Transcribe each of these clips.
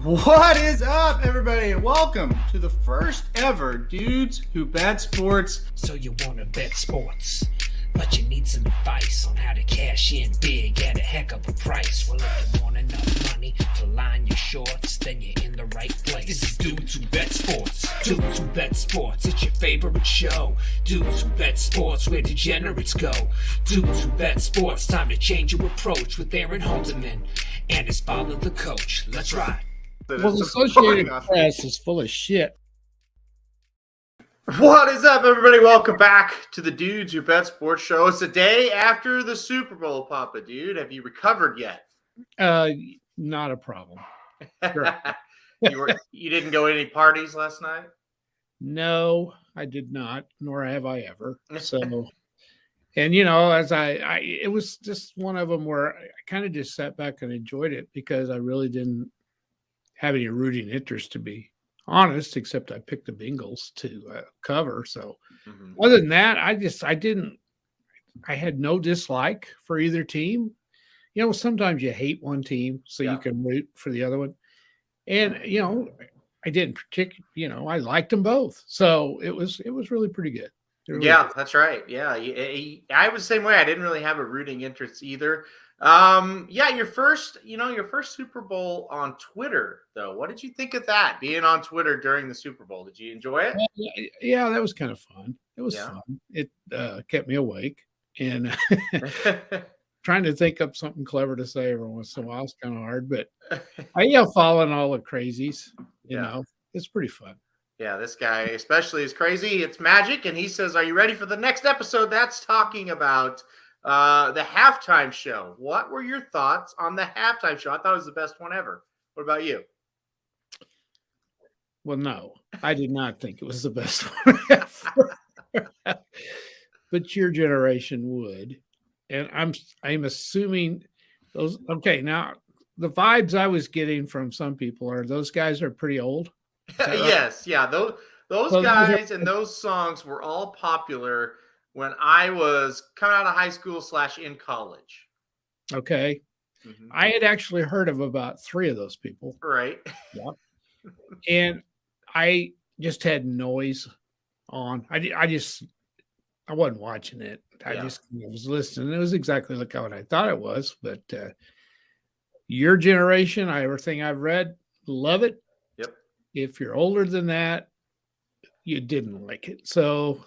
What is up, everybody, and welcome to the first ever Dudes Who Bet Sports. So you want to bet sports, but you need some advice on how to cash in big at a heck of a price. Well, if you want enough money to line your shorts, then you're in the right place. This is Dudes Who Bet Sports. Dudes Who Bet Sports, it's your favorite show. Dudes Who Bet Sports, where degenerates go. Dudes Who Bet Sports, time to change your approach with Aaron Halterman and his father, the coach. Let's ride. Well, the Associated Press is full of shit. What is up, everybody? Welcome back to the Dudes Who Bet Sports show. It's the day after the Super Bowl, Papa Dude. Have you recovered yet? Not a problem. Sure. You didn't go to any parties last night? No, I did not, nor have I ever. So, and as it was just one of them where I kind of just sat back and enjoyed it because I really didn't have any rooting interest, to be honest, except I picked the Bengals to cover. So other than that, I had no dislike for either team. Sometimes you hate one team so you can root for the other one. And, I didn't particularly, I liked them both. So it was really pretty good. That's right. Yeah. I was the same way. I didn't really have a rooting interest either. Your first Super Bowl on Twitter, though. What did you think of that, being on Twitter during the Super Bowl? Did you enjoy it? Yeah, that was kind of fun. It was fun. It kept me awake, and trying to think up something clever to say every once in a while is kind of hard, but following all the crazies, it's pretty fun. Yeah, this guy especially is crazy. It's Magic, and he says, "Are you ready for the next episode?" That's talking about the halftime show. What were your thoughts on the halftime show? I thought it was the best one ever. What about you? Well, no, I did not think it was the best one ever. But your generation would. And I'm assuming those. Okay, now the vibes I was getting from some people are those guys are pretty old. Right? Yes, yeah. Those guys and those songs were all popular when I was coming out of high school / in college. Okay. I had actually heard of about 3 of those people. Right. Yeah. And I just had noise on. I wasn't watching it. I just was listening. It was exactly like what I thought it was. But your generation, everything I've read, love it. Yep. If you're older than that, you didn't like it. So,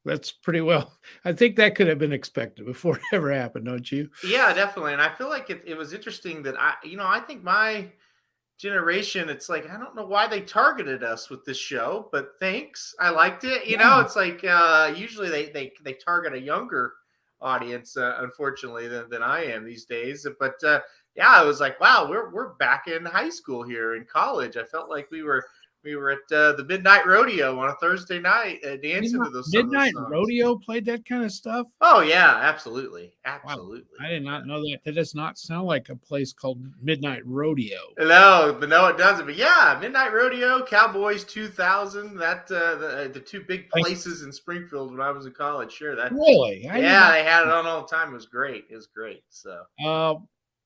that's pretty well. I think that could have been expected before it ever happened, don't you? Yeah, definitely. And I feel like it was interesting that I think my generation, it's like, I don't know why they targeted us with this show, but thanks. I liked it. It's like usually they target a younger audience, unfortunately, than I am these days. But I was like, wow, we're back in high school here in college. I felt like we were at the Midnight Rodeo on a Thursday night dancing to those Midnight Rodeo played that kind of stuff. Oh yeah, absolutely. Wow. I did not know that. That does not sound like a place called Midnight Rodeo. No, it doesn't. But yeah, Midnight Rodeo, Cowboys 2000. That the 2 big places in Springfield when I was in college. Sure, that really. They had it on all the time. It was great. So.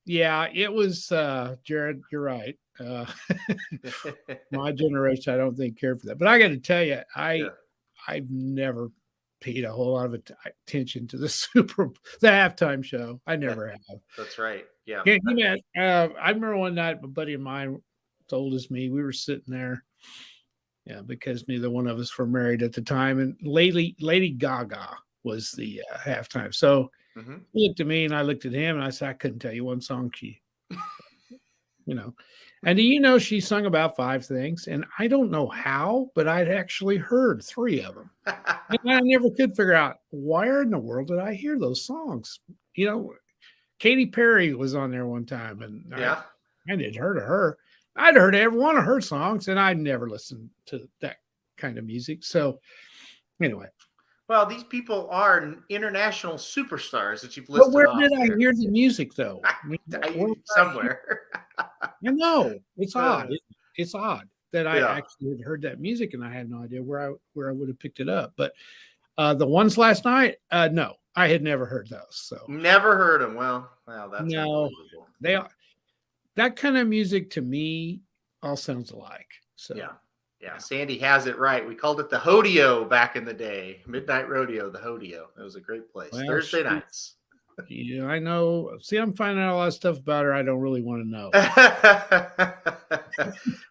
It was. Jared, you're right. My generation, I don't think cared for that. But I got to tell you, I've never paid a whole lot of attention to the halftime show. I never have. That's right. Yeah. I remember one night, a buddy of mine, as old as me, we were sitting there. Yeah, because neither one of us were married at the time, and Lady Gaga was the halftime. So he looked at me, and I looked at him, and I said, I couldn't tell you one song she. And she sung about 5 things, and I don't know how, but I'd actually heard 3 of them. And I never could figure out where in the world did I hear those songs. Katy Perry was on there one time, and I hadn't heard of her. I'd heard every one of her songs, and I'd never listened to that kind of music. So anyway. Well, these people are international superstars that you've listed. But where did I hear the music, though? Somewhere. I know. It's odd. It's odd that I actually had heard that music, and I had no idea where I would have picked it up. But the ones last night, no, I had never heard those. So never heard them. Well, that's no. That kind of music to me all sounds alike. So Yeah, Sandy has it right. We called it the Hodeo back in the day. Midnight Rodeo, the Hodeo. It was a great place. Well, Thursday nights. yeah, I know. See, I'm finding out a lot of stuff about her I don't really want to know.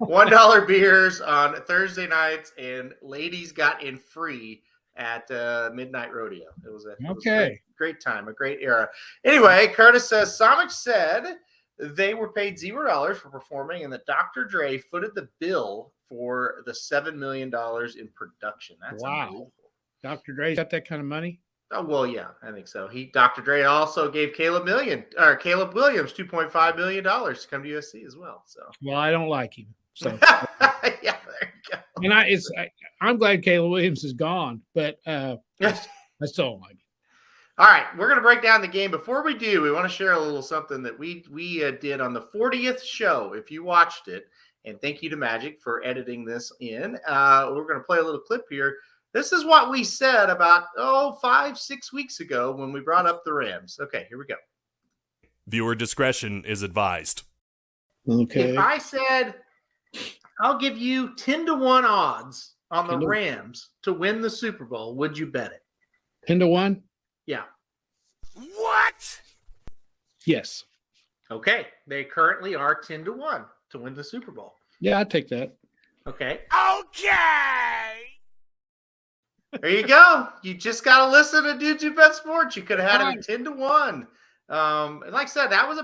$1 beers on Thursday nights, and ladies got in free at Midnight Rodeo. It was a great time, a great era. Anyway, Curtis says Samich said they were paid $0 for performing, and that Dr. Dre footed the bill for the $7 million in production. That's unbelievable. Dr. Dre's got that kind of money? Oh, well, yeah, I think so. Dr. Dre also gave Caleb Williams $2.5 million to come to USC as well. So, well, I don't like him. So, yeah, there you go. And I'm glad Caleb Williams is gone, but I still don't like him. All right, we're going to break down the game. Before we do, we want to share a little something that we did on the 40th show. If you watched it, and thank you to Magic for editing this in. We're going to play a little clip here. This is what we said about 5-6 weeks ago when we brought up the Rams. Okay, here we go. Viewer discretion is advised. Okay. If I said I'll give you 10-1 odds on the Rams to win the Super Bowl, would you bet it? 10-1? Yeah. What? Yes. Okay. They currently are 10-1 to win the Super Bowl. Yeah, I'd take that. Okay. Okay. There you go. You just got to listen to Dudes Who Bet Sports. You could have had it at 10-1. And like I said, that was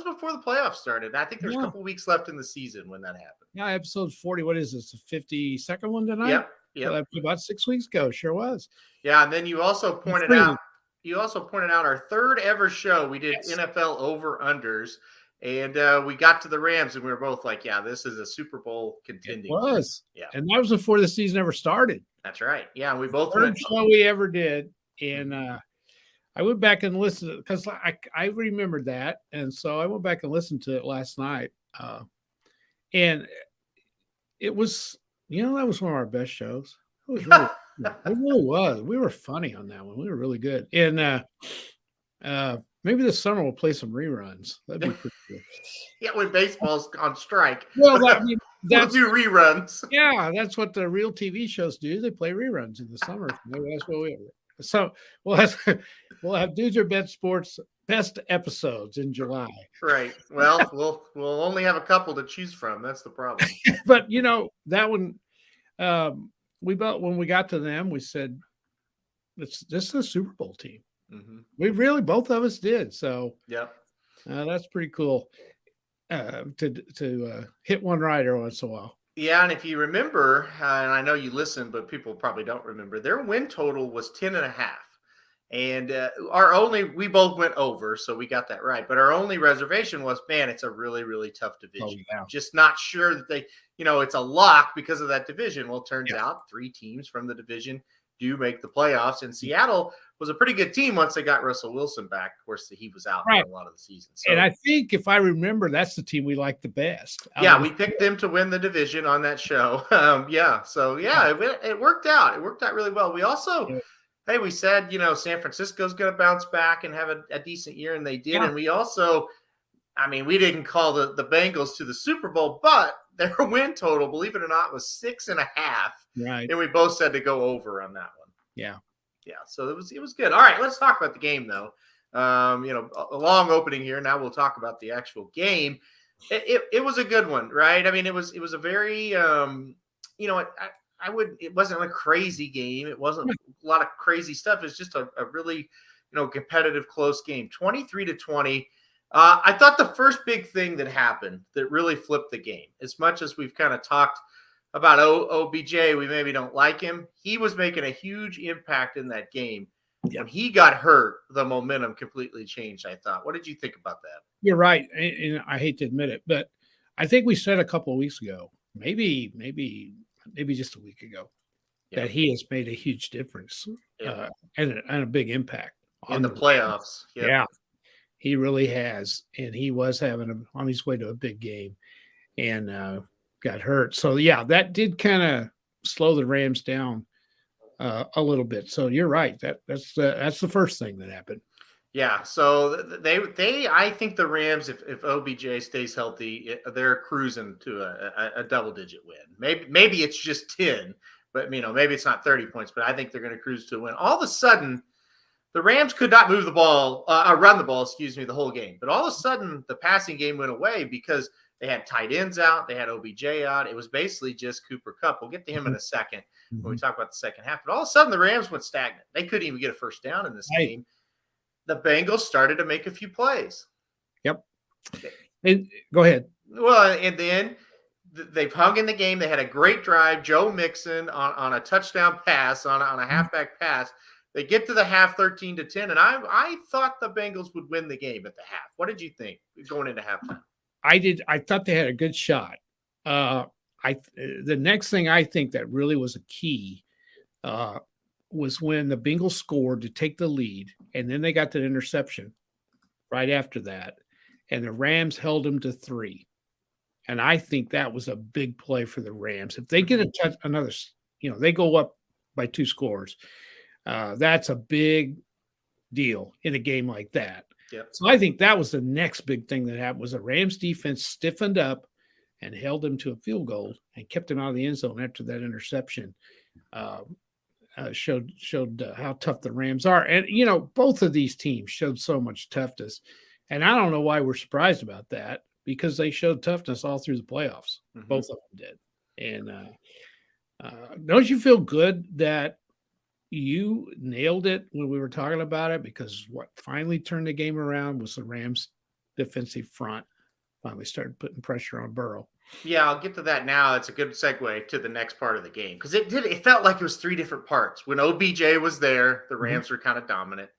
before the playoffs started. I think there's a couple weeks left in the season when that happened. Yeah, episode 40. What is this? The 52nd one tonight? Yep. So about 6 weeks ago. Sure was. Yeah, and then you also pointed out our third ever show. We did NFL over-unders, and we got to the Rams, and we were both like, yeah, this is a Super Bowl contending. It was. Yeah. And that was before the season ever started. That's right. Yeah, we both Third show we ever did. And I went back and listened because I remembered that. And so I went back and listened to it last night. And it was, that was one of our best shows. It was really, it really was. We were funny on that one. We were really good. And maybe this summer we'll play some reruns. That'd be pretty good. Yeah, when baseball's on strike. Well, we'll do reruns. Yeah, that's what the real TV shows do. They play reruns in the summer. Maybe that's what we do. So we'll have Dudes Who Bet Sports best episodes in July. Right. Well, we'll only have a couple to choose from. That's the problem. But that one, when we got to them, we said, this is a Super Bowl team. Mm-hmm. We really, both of us did. So yep. That's pretty cool to hit one right every once in a while. Yeah, and if you remember, and I know you listen, but people probably don't remember, their win total was 10.5. And we both went over, so we got that right. But our only reservation was, man, it's a really, really tough division. Oh, yeah. Just not sure that they, it's a lock because of that division. Well, it turns out 3 teams from the division do make the playoffs, and Seattle was a pretty good team once they got Russell Wilson back. Of course, he was out for a lot of the season. So, and I think if I remember, that's the team we liked the best. Yeah, we picked them to win the division on that show. It worked out. It worked out really well. We also, we said, San Francisco's going to bounce back and have a decent year, and they did. Yeah. And we also, we didn't call the Bengals to the Super Bowl, but their win total, believe it or not, was 6.5. Right. And we both said to go over on that one. Yeah. Yeah. So it was good. All right, let's talk about the game though. A long opening here. Now we'll talk about the actual game. It was a good one, right? It was a very it wasn't a crazy game. It wasn't a lot of crazy stuff. It's just a really, competitive close game. 23-20. I thought the first big thing that happened that really flipped the game, as much as we've kind of talked about OBJ, we maybe don't like him. He was making a huge impact in that game. Yeah. When he got hurt, the momentum completely changed, I thought. What did you think about that? You're right. And I hate to admit it, but I think we said a couple of weeks ago, maybe just a week ago, that he has made a huge difference and a big impact in the playoffs. Yep. Yeah, he really has. And he was on his way to a big game and got hurt. So, yeah, that did kind of slow the Rams down a little bit. So you're right. That's the first thing that happened. Yeah, so they I think the Rams, if OBJ stays healthy, they're cruising to a double digit win. Maybe it's just 10, but maybe it's not 30 points, but I think they're going to cruise to a win. All of a sudden, the Rams could not move the ball, run the ball, excuse me, the whole game. But all of a sudden, the passing game went away because they had tight ends out, they had OBJ out. It was basically just Cooper Kupp. We'll get to him in a second when we talk about the second half. But all of a sudden, the Rams went stagnant. They couldn't even get a first down in this game. The Bengals started to make a few plays. Yep. And go ahead. Well, and then they've hung in the game. They had a great drive. Joe Mixon on a touchdown pass, on a halfback pass. They get to the half 13-10, and I thought the Bengals would win the game at the half. What did you think going into halftime? I thought they had a good shot. The next thing I think that really was a key was when the Bengals scored to take the lead, and then they got the interception right after that, and the Rams held them to 3. And I think that was a big play for the Rams. If they get another, they go up by 2 scores. That's a big deal in a game like that. Yep. So I think that was the next big thing that happened was the Rams defense stiffened up and held them to a field goal and kept them out of the end zone after that interception. Showed how tough the Rams are. And, both of these teams showed so much toughness. And I don't know why we're surprised about that because they showed toughness all through the playoffs. Mm-hmm. Both of them did. And don't you feel good that you nailed it when we were talking about it? Because what finally turned the game around was the Rams defensive front finally started putting pressure on Burrow. Yeah, I'll get to that now. It's a good segue to the next part of the game because it felt like it was 3 different parts. When OBJ was there, the Rams were kind of dominant.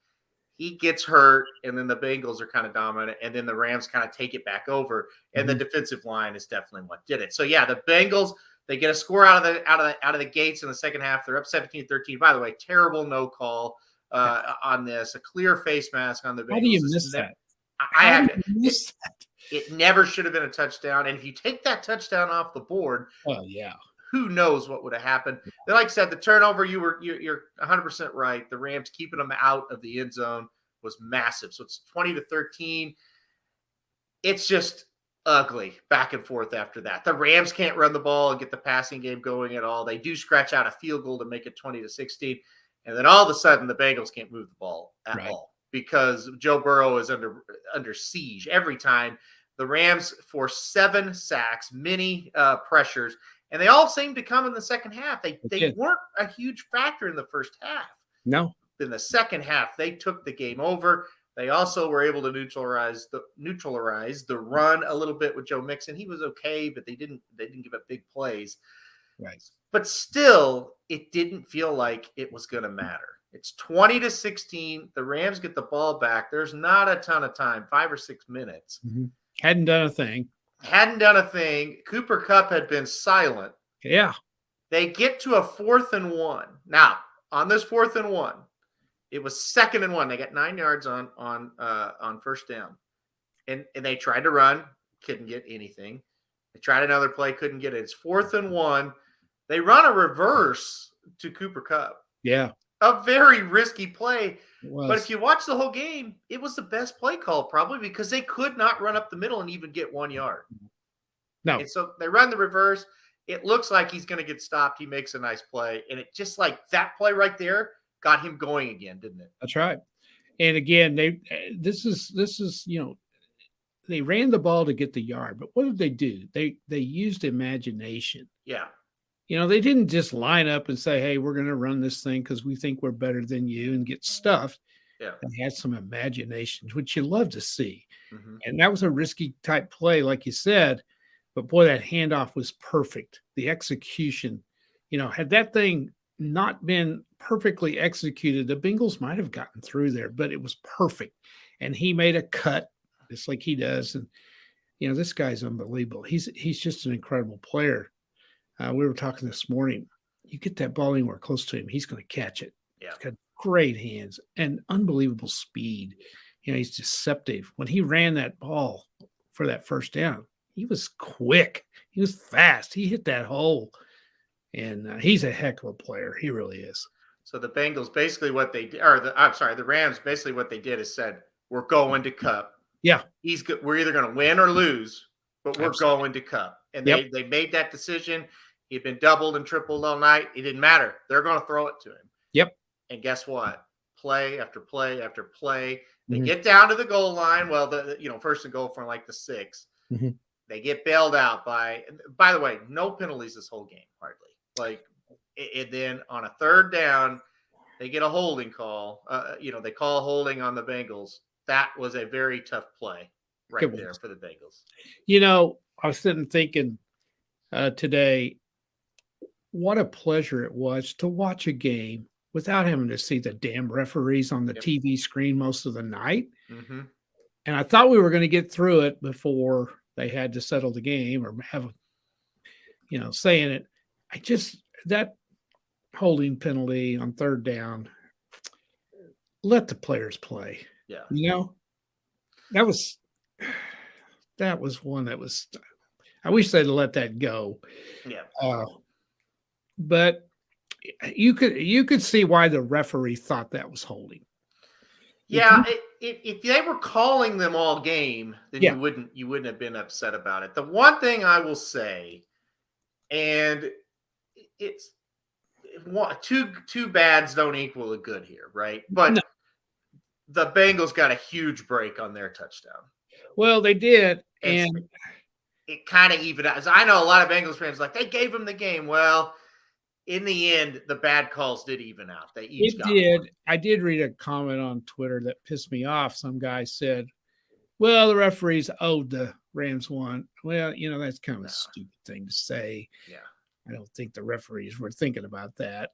He gets hurt, and then the Bengals are kind of dominant, and then the Rams kind of take it back over, and the defensive line is definitely what did it. So yeah, the Bengals, they get a score out of the gates in the second half. They're up 17-13. By the way, terrible no call on this. A clear face mask on the Bengals. How do you miss that? I had to miss that. It never should have been a touchdown. And if you take that touchdown off the board, oh yeah, who knows what would have happened? Like I said, the turnover, you're 100% right. The Rams keeping them out of the end zone was massive. So it's 20-13. It's just ugly back and forth after that. The Rams can't run the ball and get the passing game going at all. They do scratch out a field goal to make it 20-16. And then all of a sudden, the Bengals can't move the ball at all because Joe Burrow is under siege every time. The Rams force 7 sacks, many pressures, and they all seem to come in the second half. They weren't a huge factor in the first half. No. In the second half, they took the game over. They also were able to neutralize the run a little bit with Joe Mixon. He was okay, but they didn't give up big plays. Right. But still, it didn't feel like it was going to matter. It's 20-16. The Rams get the ball back. There's not a ton of time, 5 or 6 minutes. Mm-hmm. Hadn't done a thing. Cooper Kupp had been silent. Yeah. They get to a 4th and 1. Now, on this 4th and 1, it was 2nd and 1. They got 9 yards on first down. And they tried to run, couldn't get anything. They tried another play, couldn't get it. It's 4th and 1. They run a reverse to Cooper Kupp. Yeah. A very risky play. But if you watch the whole game, it was the best play call probably because they could not run up the middle and even get 1 yard. No. And so they run the reverse. It looks like he's going to get stopped. He makes a nice play. And it just like that play right there got him going again, didn't it? That's right. And again, this is they ran the ball to get the yard, but what did they do? They used imagination. Yeah. They didn't just line up and say, hey, we're going to run this thing because we think we're better than you and get stuffed. Yeah. They had some imagination, which you love to see. Mm-hmm. And that was a risky type play, like you said. But boy, that handoff was perfect. The execution, had that thing not been perfectly executed, the Bengals might have gotten through there, but it was perfect. And he made a cut just like he does. And, this guy's unbelievable. He's just an incredible player. We were talking this morning. You get that ball anywhere close to him, he's going to catch it. Yeah. He's got great hands and unbelievable speed. He's deceptive. When he ran that ball for that first down, he was quick. He was fast. He hit that hole. And he's a heck of a player. He really is. So the Bengals basically what they did, or the Rams basically what they did is said, we're going to Cup. Yeah. We're either going to win or lose, but we're Absolutely. going to Cup. And Yep. they made that decision. He'd been doubled and tripled all night. It didn't matter. They're going to throw it to him. Yep. And guess what? Play after play after play. They Mhm. get down to the goal line. Well, first and goal from like the 6. Mhm. They get bailed out by the way, no penalties this whole game, hardly. Like, and then on a third down, they get a holding call. They call a holding on the Bengals. That was a very tough play right It there was. for the Bengals. I was sitting thinking today, what a pleasure it was to watch a game without having to see the damn referees on the Yep. TV screen most of the night. Mm-hmm. And I thought we were going to get through it before they had to settle the game or have, saying it. That holding penalty on third down, let the players play. Yeah. That was one that was, I wish they'd let that go. Yeah. But you could see why the referee thought that was holding. Yeah, if they were calling them all game, then Yeah. you wouldn't have been upset about it. The one thing I will say, and it's two bads don't equal a good here, right? But No. the Bengals got a huge break on their touchdown. Well, they did, And and it kind of evened out. I know a lot of Bengals fans like they gave them the game. Well, in the end, the bad calls did even out. They each got one. I did read a comment on Twitter that pissed me off. Some guy said, well, the referees owed the Rams one. Well, that's kind of a stupid thing to say. Yeah. I don't think the referees were thinking about that.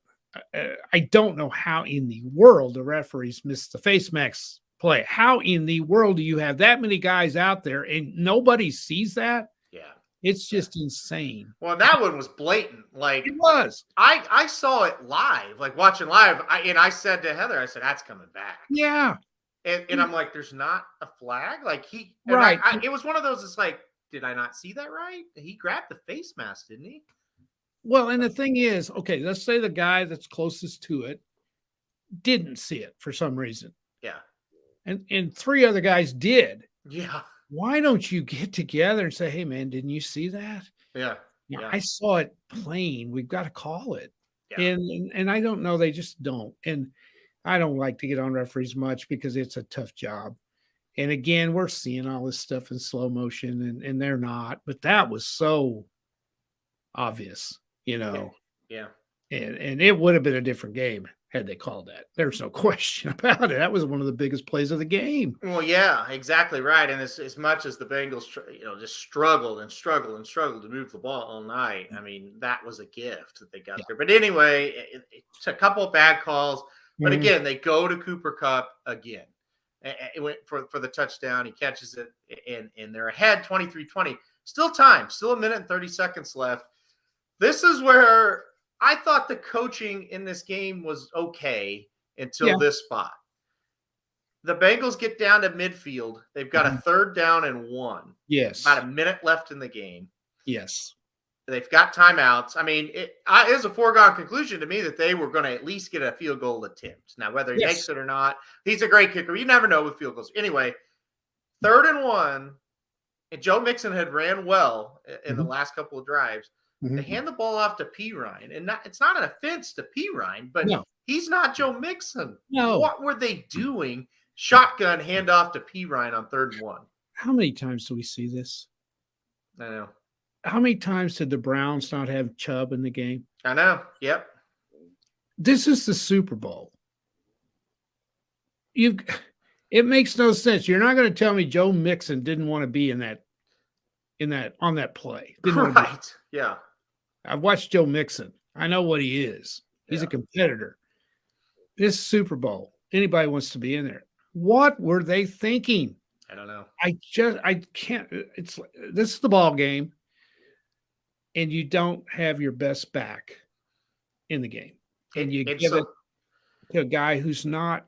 I don't know how in the world the referees missed the face mask play. How in the world do you have that many guys out there and nobody sees that? Yeah. It's just insane. Well, that one was blatant. Like, It was. I saw it live, like watching live. I said to Heather, I said, that's coming back. Yeah. And I'm like, there's not a flag? Like Right. It was one of those, it's like, did I not see that right? He grabbed the face mask, didn't he? Well, and the thing is, okay, let's say the guy that's closest to it didn't see it for some reason. Yeah. And 3 other guys did. Yeah. Why don't you get together and say, hey, man, didn't you see that? Yeah. Yeah, Yeah. I saw it plain. We've got to call it. Yeah. And I don't know. They just don't. And I don't like to get on referees much because it's a tough job. And again, we're seeing all this stuff in slow motion and they're not. But that was so obvious, Yeah. And it would have been a different game had they called that. There's no question about it. That was one of the biggest plays of the game. Well, yeah, exactly right. And as much as the Bengals, just struggled to move the ball all night. I mean, that was a gift that they got there. But anyway, it's a couple of bad calls. But again, they go to Cooper Kupp again. It went for the touchdown. He catches it, and they're ahead 23-20. Still time, still 1 minute and 30 seconds left. This is where I thought the coaching in this game was okay until this spot. The Bengals get down to midfield. They've got a third down and 1. Yes. About a minute left in the game. Yes. They've got timeouts. I mean, it is a foregone conclusion to me that they were going to at least get a field goal attempt. Now, whether he makes it or not, he's a great kicker. You never know with field goals. Anyway, 3rd and 1, and Joe Mixon had ran well in the last couple of drives. They hand the ball off to Perine, and it's not an offense to Perine, but he's not Joe Mixon. No. What were they doing? Shotgun handoff to Perine on 3rd and 1. How many times do we see this? I know. How many times did the Browns not have Chubb in the game? I know. Yep. This is the Super Bowl. It makes no sense. You're not going to tell me Joe Mixon didn't want to be on that play. Right. Yeah. I've watched Joe Mixon. I know what he is. He's a competitor. This Super Bowl, anybody wants to be in there. What were they thinking? I don't know. I can't. This is the ball game, and you don't have your best back in the game, and you give it to a guy who's not.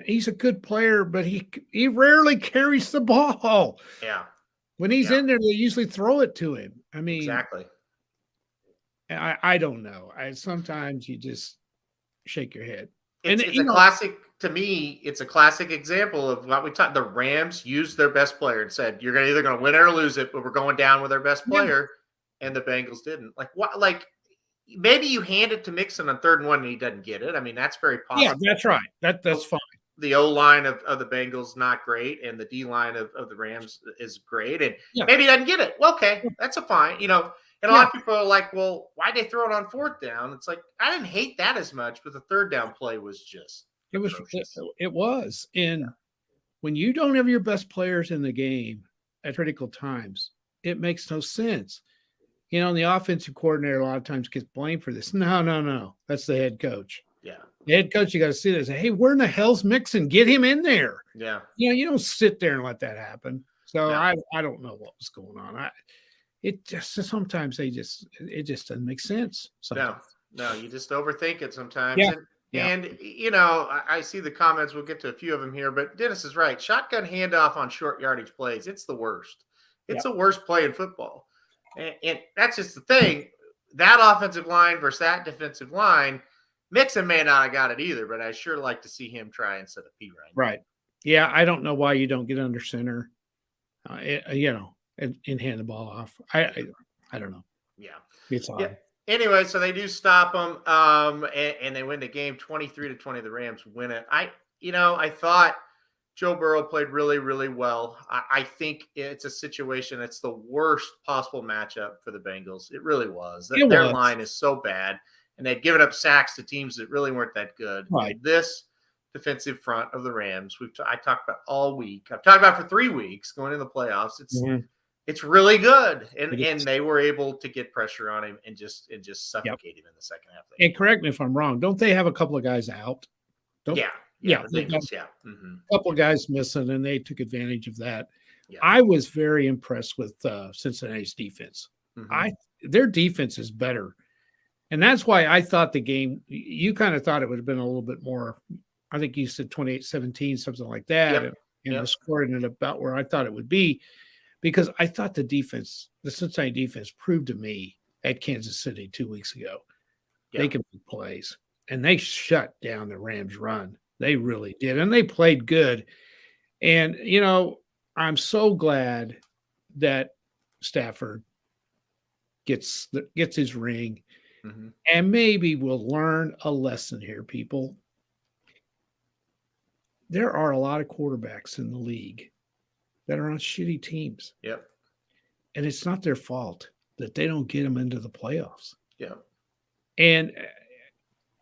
He's a good player, but he rarely carries the ball. Yeah. When he's in there, they usually throw it to him. I mean, exactly. I don't know. Sometimes you just shake your head. It's a classic to me. It's a classic example of what we talked. The Rams used their best player and said, "You're either going to win it or lose it, but we're going down with our best player." And the Bengals didn't. Like what? Like maybe you hand it to Mixon on 3rd and 1 and he doesn't get it. I mean, that's very possible. Yeah, that's right. That's fine. The O line of the Bengals not great, and the D line of the Rams is great, and maybe he doesn't get it. Well, okay, that's a fine. And a lot of people are like, "Well, why'd they throw it on 4th down?" It's like I didn't hate that as much, but the 3rd down play was just it was. And when you don't have your best players in the game at critical times, it makes no sense. The offensive coordinator a lot of times gets blamed for this. No. That's the head coach. Yeah. The head coach, you got to see this. Hey, where in the hell's Mixon? Get him in there. Yeah. You don't sit there and let that happen. So No. I don't know what was going on. It just sometimes it just doesn't make sense. Sometimes. No, you just overthink it sometimes. Yeah. And I see the comments. We'll get to a few of them here, but Dennis is right. Shotgun handoff on short yardage plays. It's the worst. It's the worst play in football. And that's just the thing. That offensive line versus that defensive line, Mixon may not have got it either, but I sure like to see him try instead of P. Right. Yeah, I don't know why you don't get under center, and hand the ball off. I don't know. Yeah. It's odd. Yeah. Anyway, so they do stop them, and they win the game 23-20. The Rams win it. I thought Joe Burrow played really, really well. I think it's a situation that's the worst possible matchup for the Bengals. It really was. Their line is so bad, and they'd given up sacks to teams that really weren't that good. Right. This defensive front of the Rams, I talked about all week. I've talked about for 3 weeks going into the playoffs. It's really good, and they were able to get pressure on him and just suffocate him in the second half. And correct me if I'm wrong. Don't they have a couple of guys out? Yeah. They got a couple of guys missing, and they took advantage of that. Yeah. I was very impressed with Cincinnati's defense. Mm-hmm. Their defense is better, and that's why I thought the game. You kind of thought it would have been a little bit more. I think you said 28-17, something like that, and the score ended about where I thought it would be, because I thought the Cincinnati defense, proved to me at Kansas City 2 weeks ago they can make plays, and they shut down the Rams' run. They really did, and they played good. And I'm so glad that Stafford gets his ring, and maybe we'll learn a lesson here, people. There are a lot of quarterbacks in the league that are on shitty teams. Yep. And it's not their fault that they don't get them into the playoffs. Yep. And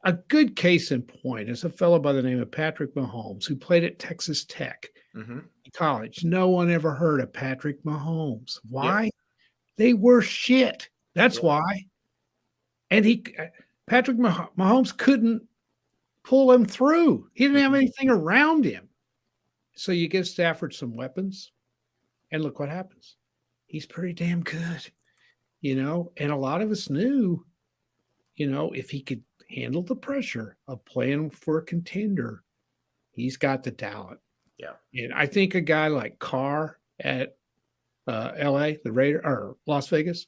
a good case in point is a fellow by the name of Patrick Mahomes, who played at Texas Tech in college. No one ever heard of Patrick Mahomes. Why? Yep. They were shit. That's why. And Patrick Mahomes couldn't pull him through. He didn't have anything around him. So you give Stafford some weapons, and look what happens. He's pretty damn good, and a lot of us knew, if he could handle the pressure of playing for a contender, he's got the talent. Yeah. And I think a guy like Carr at LA, the Raider, or Las Vegas,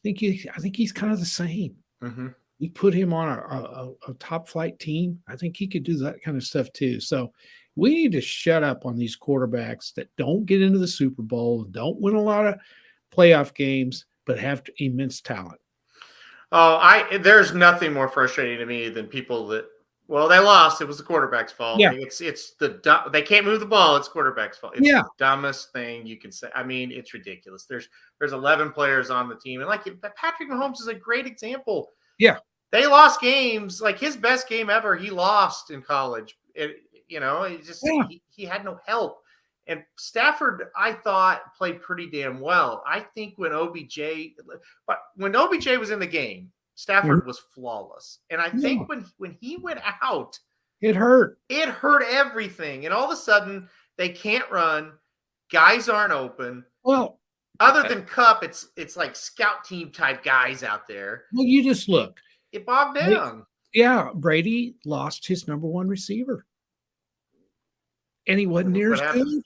I think he's kind of the same. Mm-hmm. You put him on a top flight team, I think he could do that kind of stuff too. So we need to shut up on these quarterbacks that don't get into the Super Bowl, don't win a lot of playoff games, but have immense talent. Oh, there's nothing more frustrating to me than people that, they lost. It was the quarterback's fault. Yeah. They can't move the ball. It's quarterback's fault. It's the dumbest thing you can say. I mean, it's ridiculous. There's 11 players on the team, and Patrick Mahomes is a great example. Yeah. They lost games. Like his best game ever, he lost in college. He had no help. And Stafford, I thought, played pretty damn well. I think when OBJ was in the game, Stafford was flawless. And I think when he went out, it hurt. It hurt everything. And all of a sudden, they can't run. Guys aren't open. Well, other than Kupp, it's like scout team type guys out there. Well, you just look. It bogged down. Yeah, Brady lost his number one receiver. And he wasn't near as good.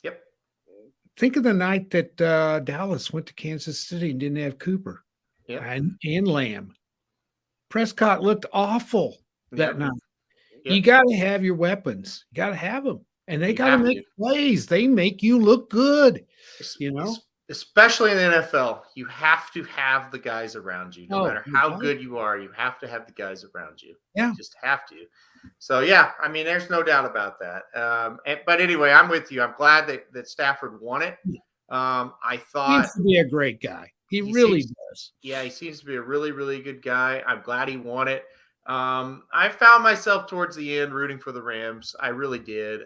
Yep. Think of the night that Dallas went to Kansas City and didn't have Cooper and Lamb. Prescott looked awful. that Yep. night. Yep. You got to have your weapons. You got to have them, and they You got to have make to. plays. They make you look good. Es- You know? es- Especially in the NFL, you have to have the guys around you. No Oh, matter you how got it. good you are, you have to have the guys around you. Yeah. You just have to. So yeah, I mean, there's no doubt about that. But anyway, I'm with you. I'm glad that Stafford won it. I thought Seems to be a great guy. He He really seems- does. yeah, he seems to be a really, really good guy. I'm glad he won it. I found myself towards the end rooting for the Rams. I really did.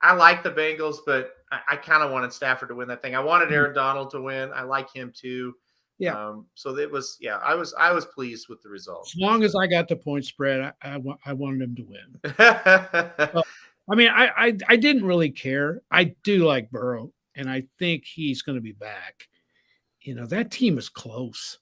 I like the Bengals, but I kind of wanted Stafford to win that thing. I wanted Aaron Donald to win. I like him too. Yeah. So it was, yeah, I was pleased with the result. As long as I got the point spread, I wanted him to win. I I mean, I didn't really care. I do like Burrow, and I think he's going to be back. You know, that team is close.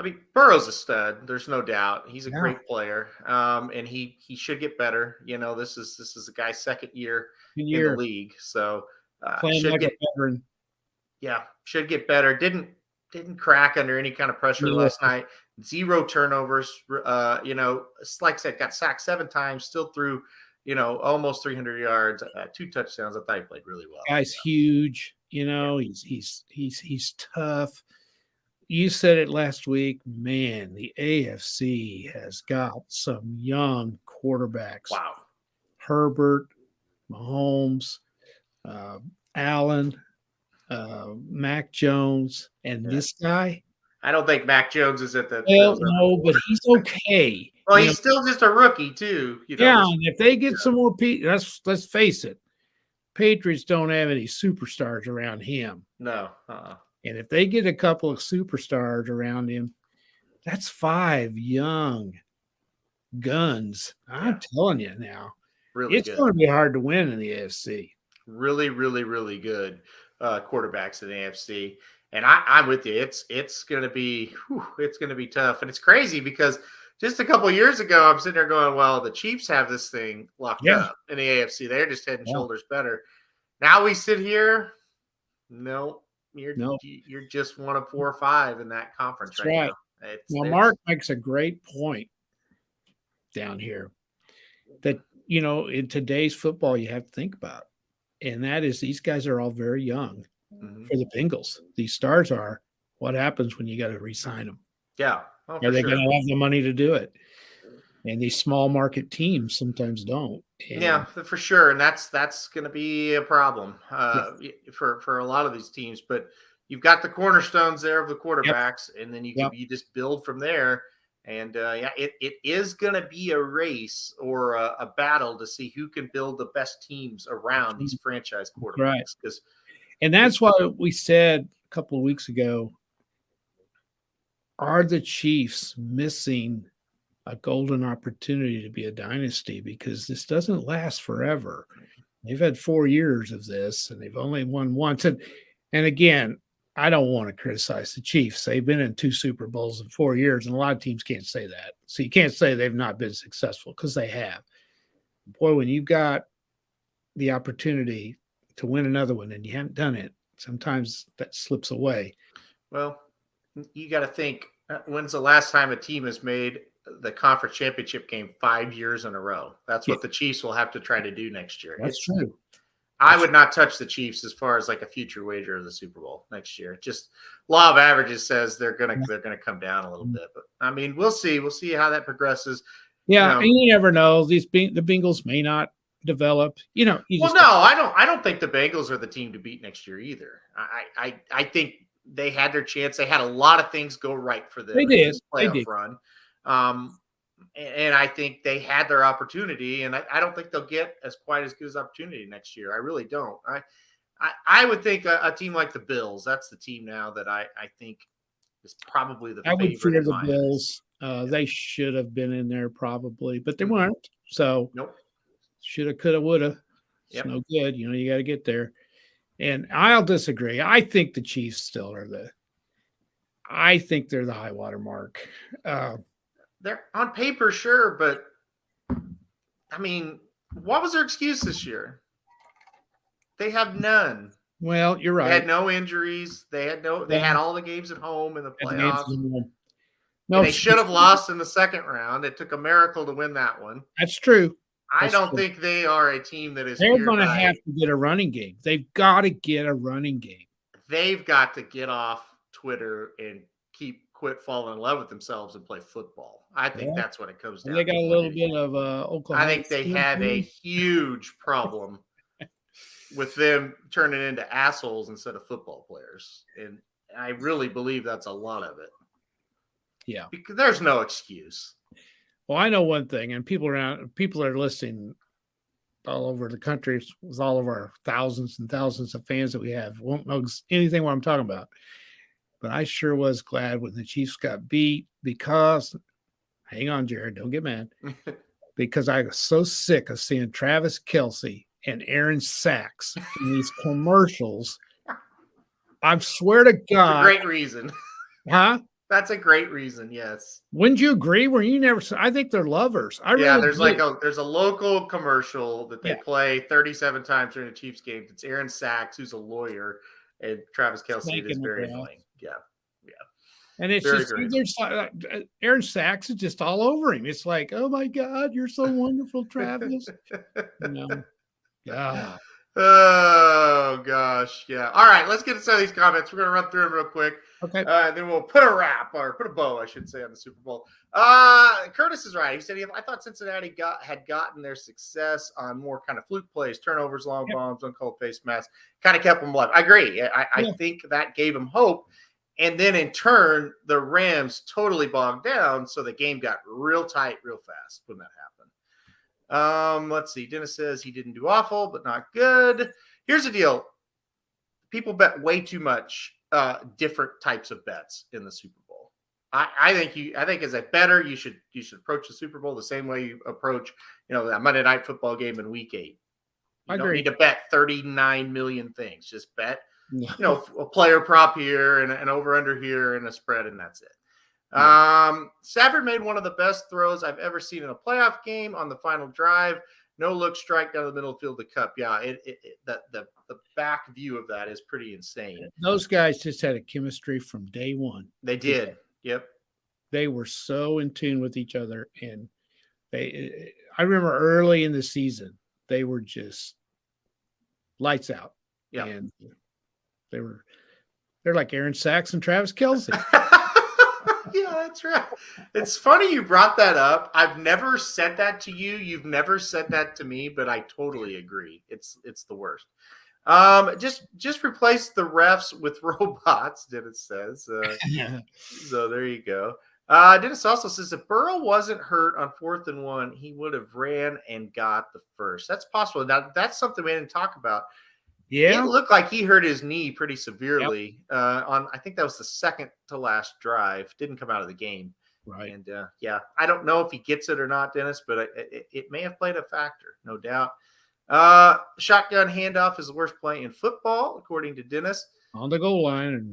mean, Burrow's a stud. There's no doubt. He's a Yeah. great player, and he should get better. You know, this is a guy's second year And in the you're league, so playing should like get a veteran. should get better. Didn't crack under any kind of pressure No. last night. 0 turnovers. You know, like I said, got sacked 7 times. Still threw, almost 300 yards, 2 touchdowns. I thought he played really well. Guy's huge. You know, he's tough. You said it last week, man. The AFC has got some young quarterbacks. Wow. Herbert, Mahomes, Allen, Mac Jones, and Yeah. this guy. I don't think Mac Jones is at the. Well, no, but he's okay. Well, You he's still just a rookie too. know, yeah, and if they get some more people, let's face it, Patriots don't have any superstars around him. No. And if they get a couple of superstars around him, that's 5 young guns. I'm telling you now, Really it's good. going to be hard to win in the AFC. Really, really, really good quarterbacks in the AFC. And I'm with you. It's going to be tough. And it's crazy because just a couple of years ago, I'm sitting there going, well, the Chiefs have this thing locked up in the AFC. They're just head and shoulders better. Now we sit here. No, you're just one of 4 or 5 in that conference That's right right. now. Now, Mark makes a great point down here that, in today's football, you have to think about. And that is these guys are all very young for the Bengals. These stars are. What happens when you got to re-sign them? Yeah. Oh, Are they going to have the money to do it? And these small market teams sometimes don't. And yeah, for sure, and that's going to be a problem for a lot of these teams. But you've got the cornerstones there of the quarterbacks, and then you just build from there. And it is going to be a race or a battle to see who can build the best teams around these franchise quarterbacks. Because, and that's why we said a couple of weeks ago: are the Chiefs missing a golden opportunity to be a dynasty? Because this doesn't last forever. They've had 4 years of this, and they've only won once. And again, I don't want to criticize the Chiefs. They've been in 2 Super Bowls in 4 years, and a lot of teams can't say that. So you can't say they've not been successful because they have. Boy, when you've got the opportunity to win another one and you haven't done it, sometimes that slips away. well, you got to think, when's the last time a team has made the conference championship game 5 years in a row? That's what the Chiefs will have to try to do next year. That's true. I would not touch the Chiefs as far as like a future wager of the Super Bowl next year. Just law of averages says they're gonna come down a little bit. But I mean, we'll see. We'll see how that progresses. Yeah, and you never know. The Bengals may not develop. I don't think the Bengals are the team to beat next year either. I think they had their chance. They had a lot of things go right for them. They in did. this playoff run. And I think they had their opportunity, and I don't think they'll get quite as good as opportunity next year. I really don't. I would think a team like the Bills, that's the team now that I think is probably the favorite. I would fear in the my Bills. They should have been in there probably, but they weren't. So Nope. Shoulda, coulda, woulda. It's Yep. no good. You got to get there. And I'll disagree. I think the Chiefs still are I think they're the high water mark. They're on paper, sure, but I mean, what was their excuse this year? They have none. Well, you're They right. had no injuries. They had all the games at home in the playoffs. No, And they should have lost in the second round. It took a miracle to win that one. that's true. I That's don't true. think they are a team that is They're feared going to by. have to get a running game. They've got to get a running game. They've got to get off Twitter and quit falling in love with themselves and play football. I think Yeah. that's what it comes And down they got to. a little bit of Oklahoma. I think they have a huge problem with them turning into assholes instead of football players. And I really believe that's a lot of it. Yeah. Because there's no excuse. Well, I know one thing, and people are listening all over the country with all of our thousands and thousands of fans that we have won't know anything what I'm talking about. But I sure was glad when the Chiefs got beat because, hang on, Jared, don't get mad, because I was so sick of seeing Travis Kelce and Aaron Sachs in these commercials. I swear to It's a God. great reason. Huh? That's a great reason, yes. Wouldn't you agree? Were you never? I think they're lovers. Yeah, really there's do. there's a local commercial that they Yeah. play 37 times during the Chiefs games. It's Aaron Sachs, who's a lawyer, and Travis Kelce. It is Spanking the very grass. annoying. Yeah. And it's Very just great. there's Aaron Sachs is just all over him. It's like, oh my God, you're so wonderful, Travis. You know, God. Oh gosh, yeah. All right, let's get to some of these comments. We're gonna run through them real quick. Okay. Then we'll put a wrap or put a bow, I should say, on the Super Bowl. Curtis is right. He said I thought Cincinnati had gotten their success on more kind of fluke plays, turnovers, long bombs, uncalled face masks, kind of kept them alive. I agree. I think that gave them hope. And then in turn, the Rams totally bogged down, so the game got real tight real fast when that happened. Let's see. Dennis says he didn't do awful, but not good. Here's the deal. People bet way too much different types of bets in the Super Bowl. I think as a bettor, you should approach the Super Bowl the same way you approach, that Monday Night Football game in Week 8. You don't need to bet 39 million things. Just bet, a player prop here and an over under here and a spread, and that's it. Stafford made one of the best throws I've ever seen in a playoff game on the final drive. No look strike down the middle of the field of the cup. Yeah, the back view of that is pretty insane. Those guys just had a chemistry from day one. They did. Yep. They were so in tune with each other, and I remember early in the season they were just lights out. Yeah, and they're like Aaron Sachs and Travis Kelce. Yeah, that's right. It's funny you brought that up. I've never said that to you. You've never said that to me, but I totally agree. It's the worst. Just replace the refs with robots, Dennis says. So there you go. Dennis also says if Burrow wasn't hurt on 4th and 1, he would have ran and got the first. That's possible. Now that's something we didn't talk about. Yeah, it looked like he hurt his knee pretty severely on. I think that was the second to last drive. Didn't come out of the game. right. And I don't know if he gets it or not, Dennis, but it may have played a factor, no doubt. Shotgun handoff is the worst play in football, according to Dennis. On the goal line and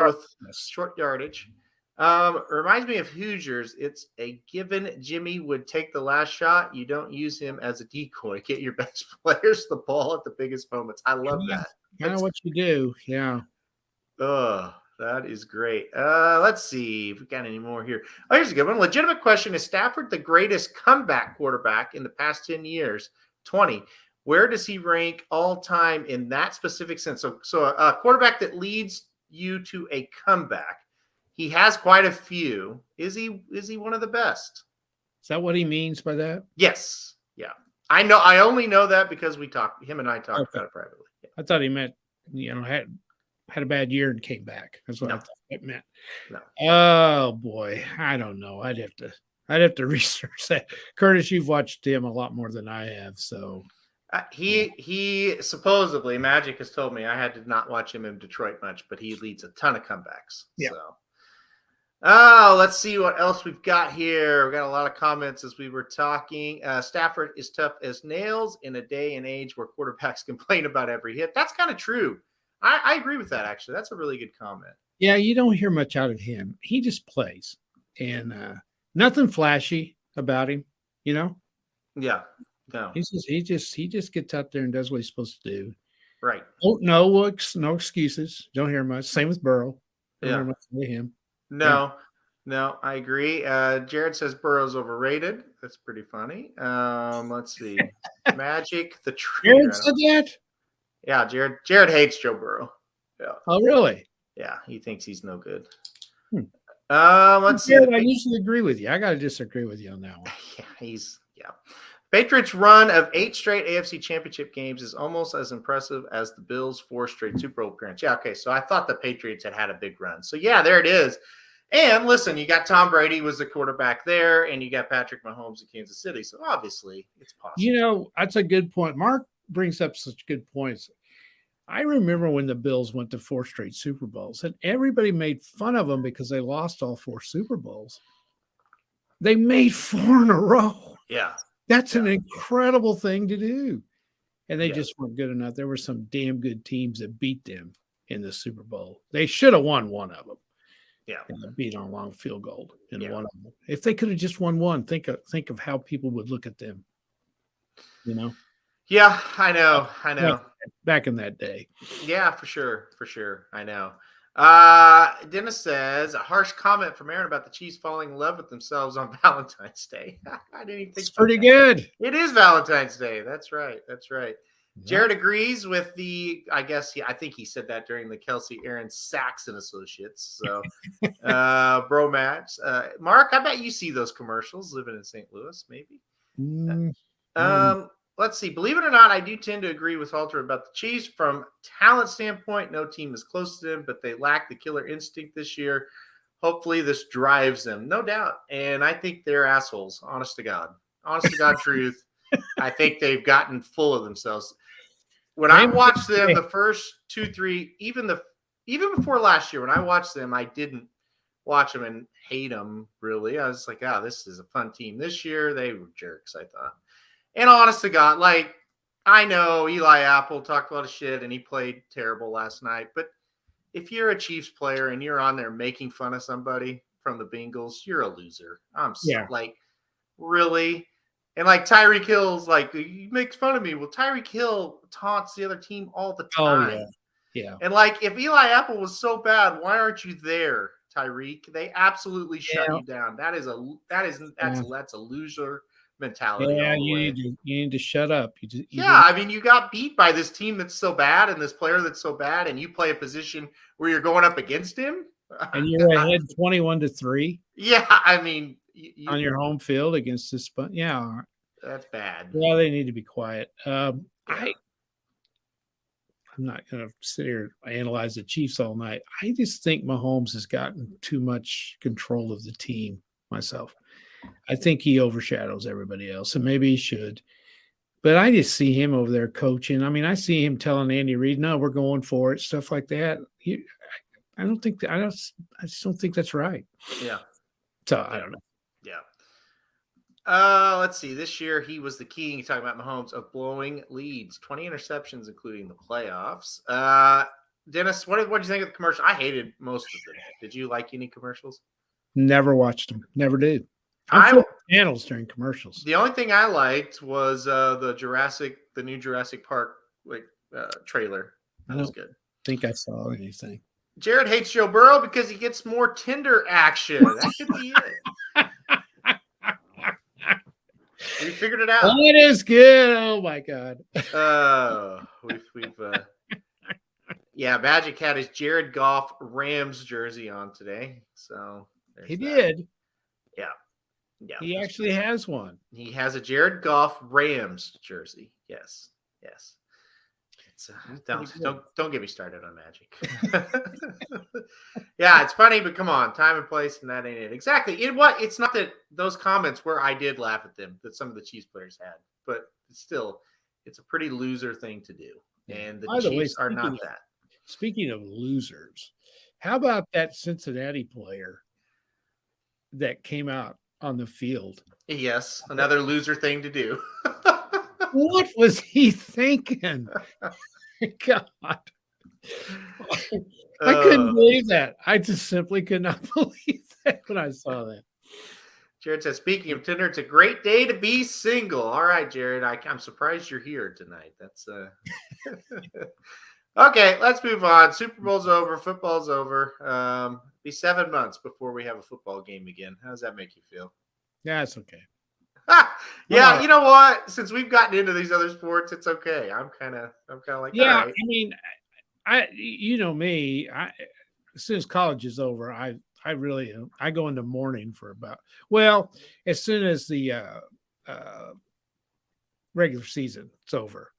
with short yardage. Reminds me of Hoosiers. It's a given Jimmy would take the last shot. You don't use him as a decoy. Get your best players the ball at the biggest moments. I love that. Kind of what you do. Yeah. Oh, that is great. Let's see if we got any more here. Oh, here's a good one. Legitimate question. Is Stafford the greatest comeback quarterback in the past 10 years? 20. Where does he rank all time in that specific sense? So a quarterback that leads you to a comeback. He has quite a few. Is he one of the best? Is that what he means by that? Yes. Yeah. I know. I only know that because him and I talked about it privately. Yeah. I thought he meant, had a bad year and came back. That's what I thought it meant. No. Oh boy. I don't know. I'd have to research that. Curtis, you've watched him a lot more than I have. So he supposedly, Magic has told me, I had to not watch him in Detroit much, but he leads a ton of comebacks. Yeah. So. Let's see what else we've got here. We got a lot of comments as we were talking. Stafford is tough as nails in a day and age where quarterbacks complain about every hit. That's kind of true. I agree with that, actually. That's a really good comment. yeah, you don't hear much out of him. He just plays, and nothing flashy about him. Yeah. No. He just gets out there and does what he's supposed to do. Right. Oh, no excuses. Don't hear much. Same with Burrow. Don't hear much with him. No. No, I agree. Jared says Burrow's overrated. That's pretty funny. Let's see. Magic the Trainer. Aaron said that? Yeah, Jared hates Joe Burrow. Yeah, Oh, really? yeah, he thinks he's no good. Hmm. Let's see. Jared, I usually agree with you. I got to disagree with you on that one. Yeah. Patriots' run of 8 straight AFC Championship games is almost as impressive as the Bills' 4 straight Super Bowl appearances. Yeah, okay. So I thought the Patriots had a big run. So yeah, there it is. And listen, you got Tom Brady was the quarterback there, and you got Patrick Mahomes in Kansas City. So obviously, it's possible. You know, that's a good point. Mark brings up such good points. I remember when the Bills went to 4 straight Super Bowls, and everybody made fun of them because they lost all 4 Super Bowls. They made 4 in a row. Yeah. That's an incredible thing to do. And they Yeah. just weren't good enough. There were some damn good teams that beat them in the Super Bowl. They should have won one of them. Yeah. And they beat on a long field goal in Yeah. one of them. If they could have just won one, think of how people would look at them. You know? Yeah, I know. Back in that day. Yeah, for sure. I know. Dennis says a harsh comment from Aaron about the Chiefs falling in love with themselves on Valentine's Day. I didn't even think It's about pretty that. good. It is Valentine's Day. That's right. Yeah. Jared agrees with I think he said that during the Kelsey Aaron Saxon Associates. So, bro match. Mark, I bet you see those commercials living in St. Louis, maybe. Let's see. Believe it or not, I do tend to agree with Halter about the Chiefs. From talent standpoint, no team is close to them, but they lack the killer instinct this year. Hopefully this drives them. No doubt. And I think they're assholes. Honest to God truth. I think they've gotten full of themselves. When I watched them the first 2, 3, even before last year, when I watched them, I didn't watch them and hate them, really. I was like, this is a fun team. This year, they were jerks, I thought. And honest to God, like, I know Eli Apple talked a lot of shit and he played terrible last night. But if you're a Chiefs player and you're on there making fun of somebody from the Bengals, you're a loser. Like, really? And like Tyreek Hill's like, he makes fun of me. Well, Tyreek Hill taunts the other team all the time. Oh, yeah. And like, if Eli Apple was so bad, why aren't you there, Tyreek? They absolutely shut you down. That's a loser mentality. Yeah, you need to shut up. I mean, you got beat by this team that's so bad and this player that's so bad, and you play a position where you're going up against him, and you're ahead 21-3. Yeah, I mean, on your home field against this, but that's bad. Yeah, they need to be quiet. I'm not going to sit here and analyze the Chiefs all night. I just think Mahomes has gotten too much control of the team. Myself, I think he overshadows everybody else, and maybe he should. But I just see him over there coaching. I mean, I see him telling Andy Reid, "No, we're going for it," stuff like that. I just don't think that's right. Yeah. So I don't know. Yeah. Let's see. This year he was the king. Talking about Mahomes of blowing leads, 20 interceptions, including the playoffs. Dennis, what did you think of the commercial? I hated most of them. Did you like any commercials? Never watched them. Never did. I flip channels during commercials. The only thing I liked was the new Jurassic Park trailer. That was good. Think I saw anything. Jared hates Joe Burrow because he gets more Tinder action. That could be it. We figured it out. Oh, it is good. Oh my God. Magic had his Jared Goff Rams jersey on today. So he did. Yeah. He actually has one. He has a Jared Goff Rams jersey. Yes. Don't get me started on Magic. Yeah, it's funny, but come on, time and place, and that ain't it. Exactly. It's not that those comments where I did laugh at them that some of the Chiefs players had, but it's a pretty loser thing to do. And the Chiefs are not that. Speaking of losers, how about that Cincinnati player that came out on the field? Yes, another loser thing to do. What was he thinking? God. I couldn't believe that. I just simply could not believe that when I saw that. Jared says, speaking of Tinder, it's a great day to be single. All right, Jared, I'm surprised you're here tonight. That's Okay, let's move on. Super Bowl's over. Football's over. Be 7 months before we have a football game again. How does that make you feel? Yeah, it's okay. Yeah, you know what? Since we've gotten into these other sports, it's okay. I'm kind of like, Yeah, all right. I mean, you know me. As soon as college is over, I really I go into mourning for as soon as the regular season's over,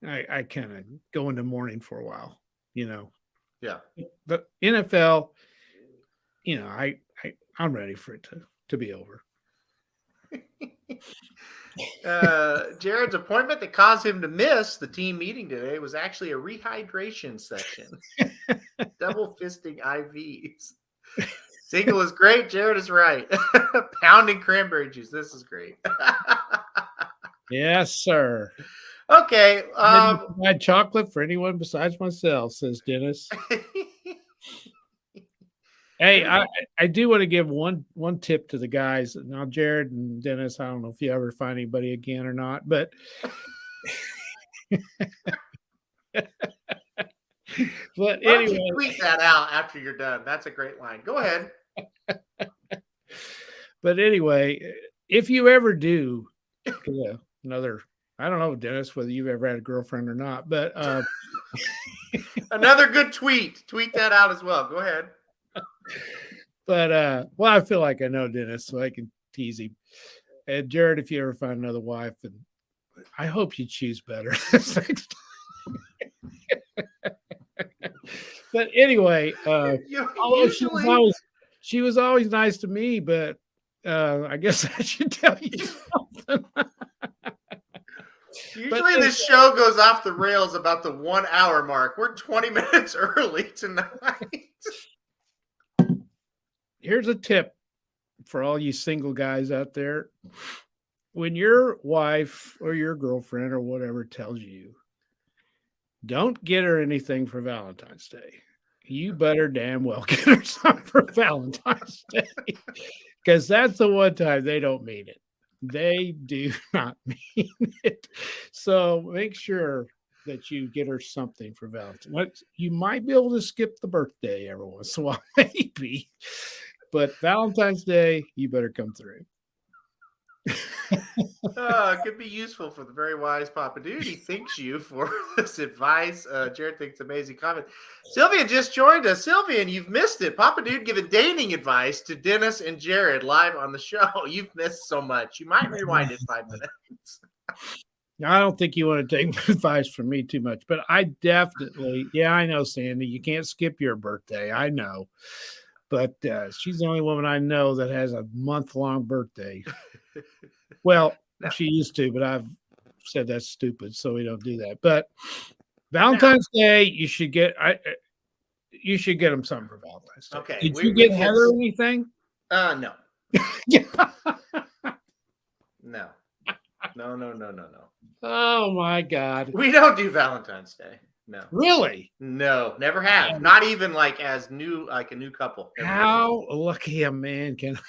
I kind of go into mourning for a while. Yeah. The NFL, I'm ready for it to be over. Jared's appointment that caused him to miss the team meeting today was actually a rehydration session. Double fisting IVs. Single is great. Jared is right. Pounding cranberry juice. This is great. Yes, sir. Okay. Provide chocolate for anyone besides myself, says Dennis. Hey, I do want to give one tip to the guys. Now, Jared and Dennis, I don't know if you ever find anybody again or not, but Why don't you tweet that out after you're done? That's a great line. Go ahead. But anyway, if you ever do, another, I don't know, Dennis, whether you've ever had a girlfriend or not, but another good tweet. Tweet that out as well. Go ahead. But I feel like I know Dennis, so I can tease him. And Jared, if you ever find another wife, and I hope you choose better this next time. But anyway, she was always nice to me, but I guess I should tell you something. Usually this show goes off the rails about the 1 hour mark. We're 20 minutes early tonight. Here's a tip for all you single guys out there. When your wife or your girlfriend or whatever tells you, don't get her anything for Valentine's Day, you better damn well get her something for Valentine's Day, because that's the one time they don't mean it. They do not mean it. So make sure that you get her something for Valentine's. You might be able to skip the birthday every once in a while, maybe. But Valentine's Day, you better come through. It could be useful for the very wise Papa Dude. He thanks you for this advice. Jared thinks amazing comment. Sylvian just joined us. Sylvian, you've missed it. Papa Dude giving dating advice to Dennis and Jared live on the show. You've missed so much. You might rewind it 5 minutes. I don't think you want to take advice from me too much, but I definitely, I know, Sandy, you can't skip your birthday. I know. But she's the only woman I know that has a month-long birthday. Well, she used to, but I've said that's stupid, so we don't do that. But Valentine's Day, you should get them something for Valentine's Day. Okay. Did you get Heather anything? No. No. No. Oh my God. We don't do Valentine's Day. No. Really? No, never have. Not even like a new couple. How lucky a man can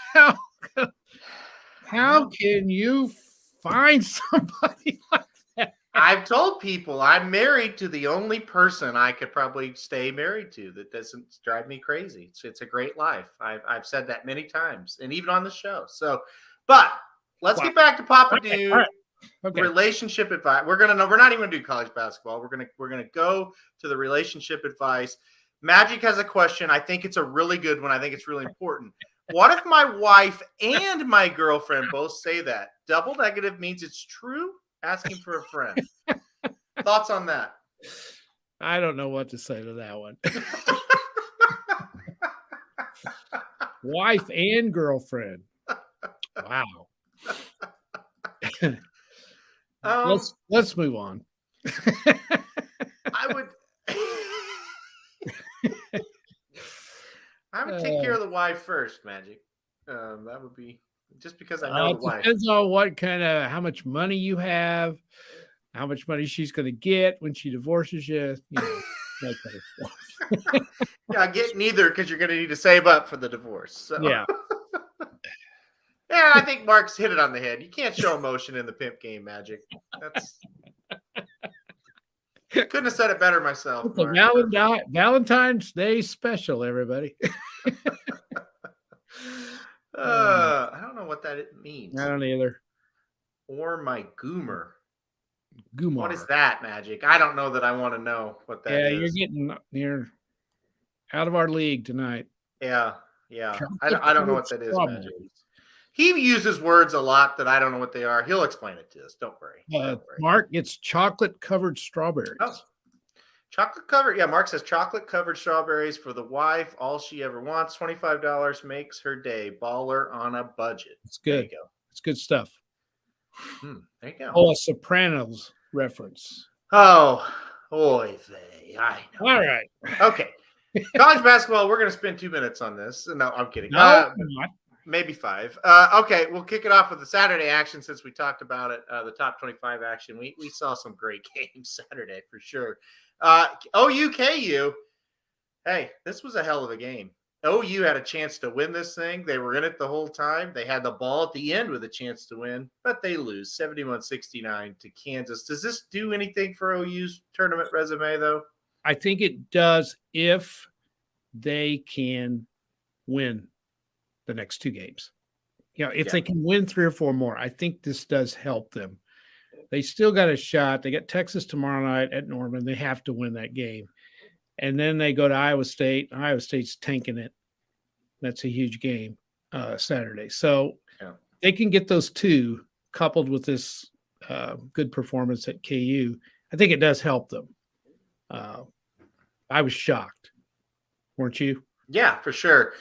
how can you find somebody like that? I've told people I'm married to the only person I could probably stay married to that doesn't drive me crazy. It's a great life. I've said that many times, and even on the show. So, but let's get back to Papa Dude. All right. Okay. Relationship advice. We're not even gonna do college basketball. We're gonna go to the relationship advice. Magic has a question. I think it's a really good one. I think it's really important. What if my wife and my girlfriend both say that? Double negative means it's true. Asking for a friend. Thoughts on that? I don't know what to say to that one. Wife and girlfriend. Wow. Let's move on. I would take care of the wife first, Magic. That would be just because I know the wife. Depends on how much money you have, how much money she's going to get when she divorces you. That kind of stuff. Yeah, get neither because you're going to need to save up for the divorce. So. Yeah. Yeah, I think Mark's hit it on the head. You can't show emotion in the pimp game, Magic. Couldn't have said it better myself. It's a Mark. Valentine's Day special, everybody. I don't know what that means. I don't either. Or my goomer. Gumar. What is that, Magic? I don't know that I want to know what that is. You're out of our league tonight. Yeah. I don't know what that is, Magic. He uses words a lot that I don't know what they are. He'll explain it to us. Don't worry. Mark, it's chocolate-covered strawberries. Oh. Chocolate covered. Yeah, Mark says chocolate covered strawberries for the wife. All she ever wants. $25 makes her day. Baller on a budget. It's good. There you go. It's good stuff. There you go. Oh, a Sopranos reference. Oh, oy vey. I know. All right. Okay. College basketball. We're going to spend 2 minutes on this. No, I'm kidding. No, not. Maybe 5. Okay, we'll kick it off with the Saturday action since we talked about it. The top 25 action. We saw some great games Saturday for sure. OU-KU. Hey, this was a hell of a game. OU had a chance to win this thing. They were in it the whole time. They had the ball at the end with a chance to win, but they lose 71-69 to Kansas. Does this do anything for OU's tournament resume, though? I think it does if they can win the next 2 games. If they can win 3 or 4 more, I think this does help them. They still got a shot. They got Texas tomorrow night at Norman. They have to win that game. And then they go to Iowa State. Iowa State's tanking it. That's a huge game Saturday. So they can get those 2 coupled with this good performance at KU. I think it does help them. I was shocked. Weren't you? Yeah, for sure.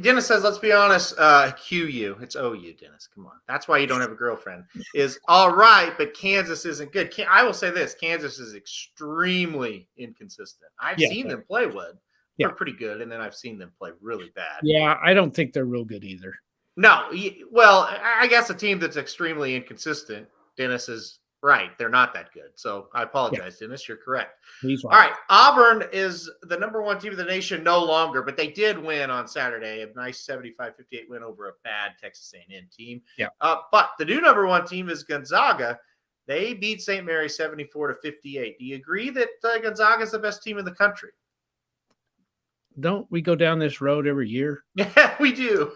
Dennis says, let's be honest, QU. It's OU, Dennis. Come on. That's why you don't have a girlfriend. Is all right, but Kansas isn't good. I will say this. Kansas is extremely inconsistent. I've seen them play well. They're pretty good, and then I've seen them play really bad. Yeah, I don't think they're real good either. No. Well, I guess a team that's extremely inconsistent, Dennis is right. They're not that good. So I apologize, Dennis. You're correct. He's right. All right. Auburn is the #1 team of the nation no longer, but they did win on Saturday. A nice 75-58 win over a bad Texas A&M team. Yeah. But the new #1 team is Gonzaga. They beat St. Mary 74-58. Do you agree that Gonzaga is the best team in the country? Don't we go down this road every year? Yeah, we do.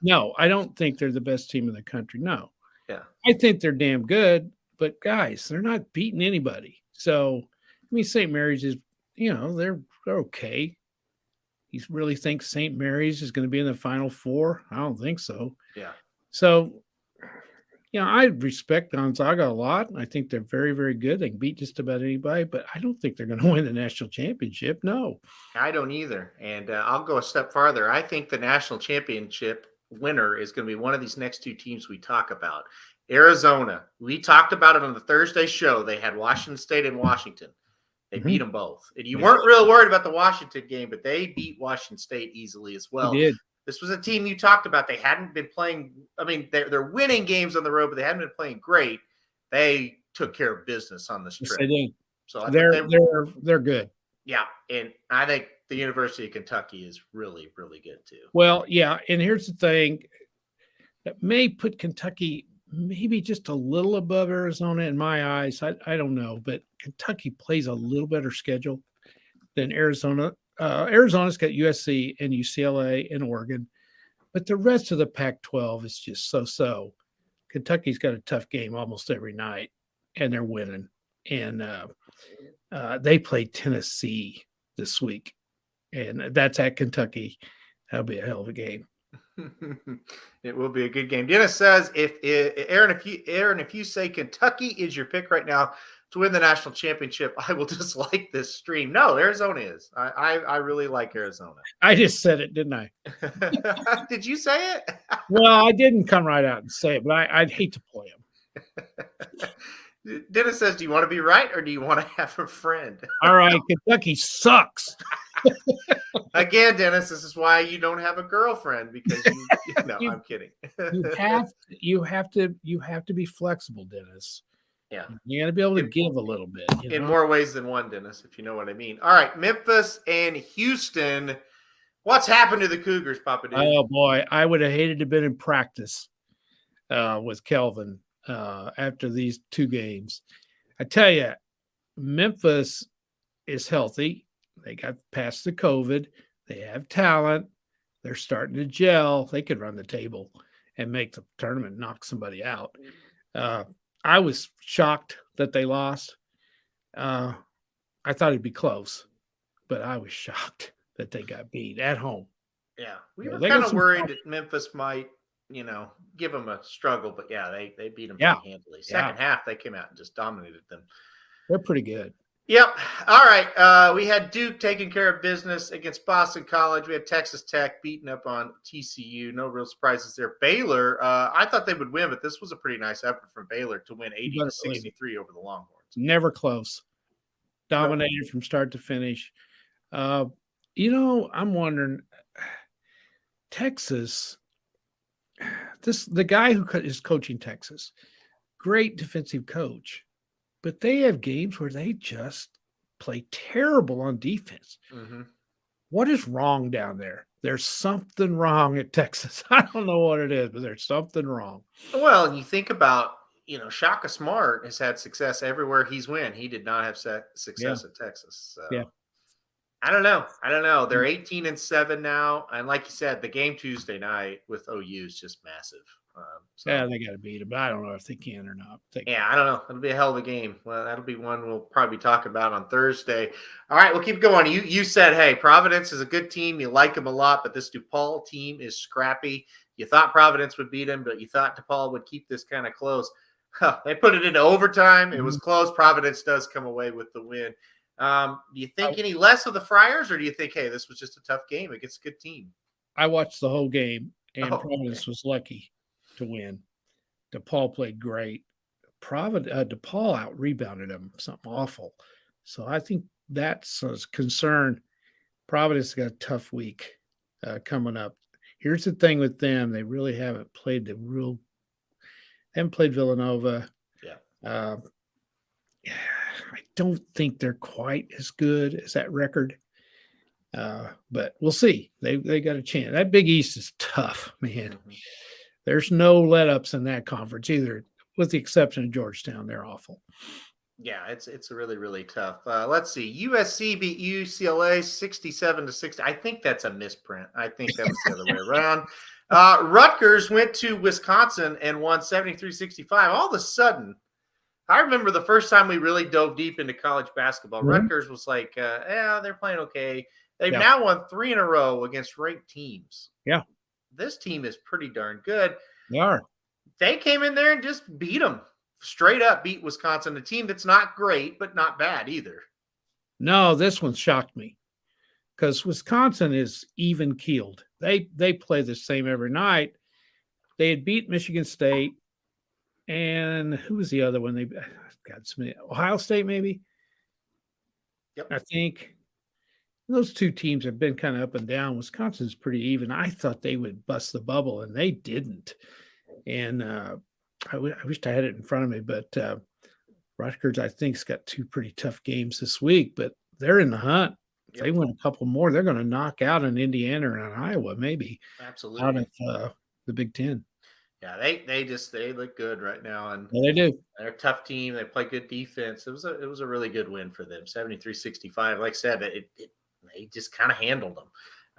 No, I don't think they're the best team in the country. No. Yeah. I think they're damn good. But guys, they're not beating anybody. So, St. Mary's is, they're okay. You really think St. Mary's is going to be in the Final Four? I don't think so. Yeah. So, I respect Gonzaga a lot. I think they're very, very good. They can beat just about anybody, but I don't think they're going to win the national championship. No. I don't either. And I'll go a step farther. I think the national championship winner is going to be one of these next 2 teams we talk about. Arizona. We talked about it on the Thursday show. They had Washington State and Washington. They beat them both. And you weren't real worried about the Washington game, but they beat Washington State easily as well. They did. This was a team you talked about. They hadn't been playing. They're winning games on the road, but they hadn't been playing great. They took care of business on this trip. Yes, they did. So they're good. Yeah, and I think the University of Kentucky is really, really good too. Well, yeah, and here's the thing that may put Kentucky maybe just a little above Arizona in my eyes. I don't know, but Kentucky plays a little better schedule than Arizona. Arizona's got USC and UCLA and Oregon, but the rest of the Pac-12 is just so. Kentucky's got a tough game almost every night, and they're winning. And they play Tennessee this week, and that's at Kentucky. That'll be a hell of a game. It will be a good game. Dennis says, if you say Kentucky is your pick right now to win the national championship, I will dislike this stream. No, Arizona is. I really like Arizona. I just said it, didn't I? Did you say it? Well, I didn't come right out and say it, but I'd hate to play them. Dennis says, do you want to be right or do you want to have a friend? All right, Kentucky sucks. Again, Dennis, this is why you don't have a girlfriend, because I'm kidding. you have to be flexible, Dennis. Yeah. You got to be able to give a little bit. In more ways than one, Dennis, if you know what I mean. All right, Memphis and Houston. What's happened to the Cougars, Papa Dude? Oh, boy. I would have hated to have been in practice with Kelvin after these 2 games. I tell you, Memphis is healthy. They got past the COVID. They have talent. They're starting to gel. They could run the table and make the tournament, knock somebody out. I was shocked that they lost. I thought it'd be close, but I was shocked that they got beat at home. Yeah, we Yeah, were they kind got of some worried talent. that Memphis might, give them a struggle, but yeah, they beat them Yeah. pretty handily. Second half, they came out and just dominated them. They're pretty good. Yep. All right. We had Duke taking care of business against Boston College. We had Texas Tech beating up on TCU. No real surprises there. Baylor, I thought they would win, but this was a pretty nice effort from Baylor to win 80-63 over the Longhorns. Never close. Dominated from start to finish. I'm wondering, Texas, the guy who is coaching Texas, great defensive coach, but they have games where they just play terrible on defense. Mm-hmm. What is wrong down there? There's something wrong at Texas. I don't know what it is, but there's something wrong. Well, you think about, Shaka Smart has had success everywhere he's went. He did not have success at Texas. So. Yeah. I don't know. They're 18-7 now. And like you said, the game Tuesday night with OU is just massive. Yeah, they got to beat them, but I don't know if they can or not. I don't know. It'll be a hell of a game. Well, that'll be one we'll probably talk about on Thursday. All right, we'll keep going. You said, hey, Providence is a good team. You like them a lot, but this DePaul team is scrappy. You thought Providence would beat them, but you thought DePaul would keep this kind of close. They put it into overtime. It was close. Providence does come away with the win. Do you think any less of the Friars, or do you think, hey, this was just a tough game against a good team? I watched the whole game, and Providence was lucky to win. DePaul played great. DePaul out-rebounded them, something awful. So I think that's a concern. Providence got a tough week coming up. Here's the thing with them. They really haven't played haven't played Villanova. Yeah. I don't think they're quite as good as that record. But we'll see. They got a chance. That Big East is tough, man. Mm-hmm. There's no let-ups in that conference either, with the exception of Georgetown. They're awful. Yeah, it's really, really tough. Let's see. USC beat UCLA 67-60. I think that's a misprint. I think that was the other way around. Rutgers went to Wisconsin and won 73-65. All of a sudden, I remember the first time we really dove deep into college basketball. Mm-hmm. Rutgers was like, they're playing okay. They've now won 3 in a row against ranked teams. Yeah. This team is pretty darn good. They are. They came in there and just beat them. Straight up beat Wisconsin, a team that's not great, but not bad either. No, this one shocked me because Wisconsin is even keeled. They play the same every night. They had beat Michigan State, and who was the other one? They got some Ohio State, maybe. Yep. I think those two teams have been kind of up and down. Wisconsin's pretty even. I thought they would bust the bubble, and they didn't. And I wished I had it in front of me, but Rutgers, I think, has got 2 pretty tough games this week, but they're in the hunt. If they win a couple more, they're going to knock out an Indiana and an Iowa, maybe. Absolutely. Out of the Big Ten. Yeah, they look good right now, and Yeah, they do. they're a tough team. They play good defense. It was a really good win for them, 73-65. Like I said, they just kind of handled them.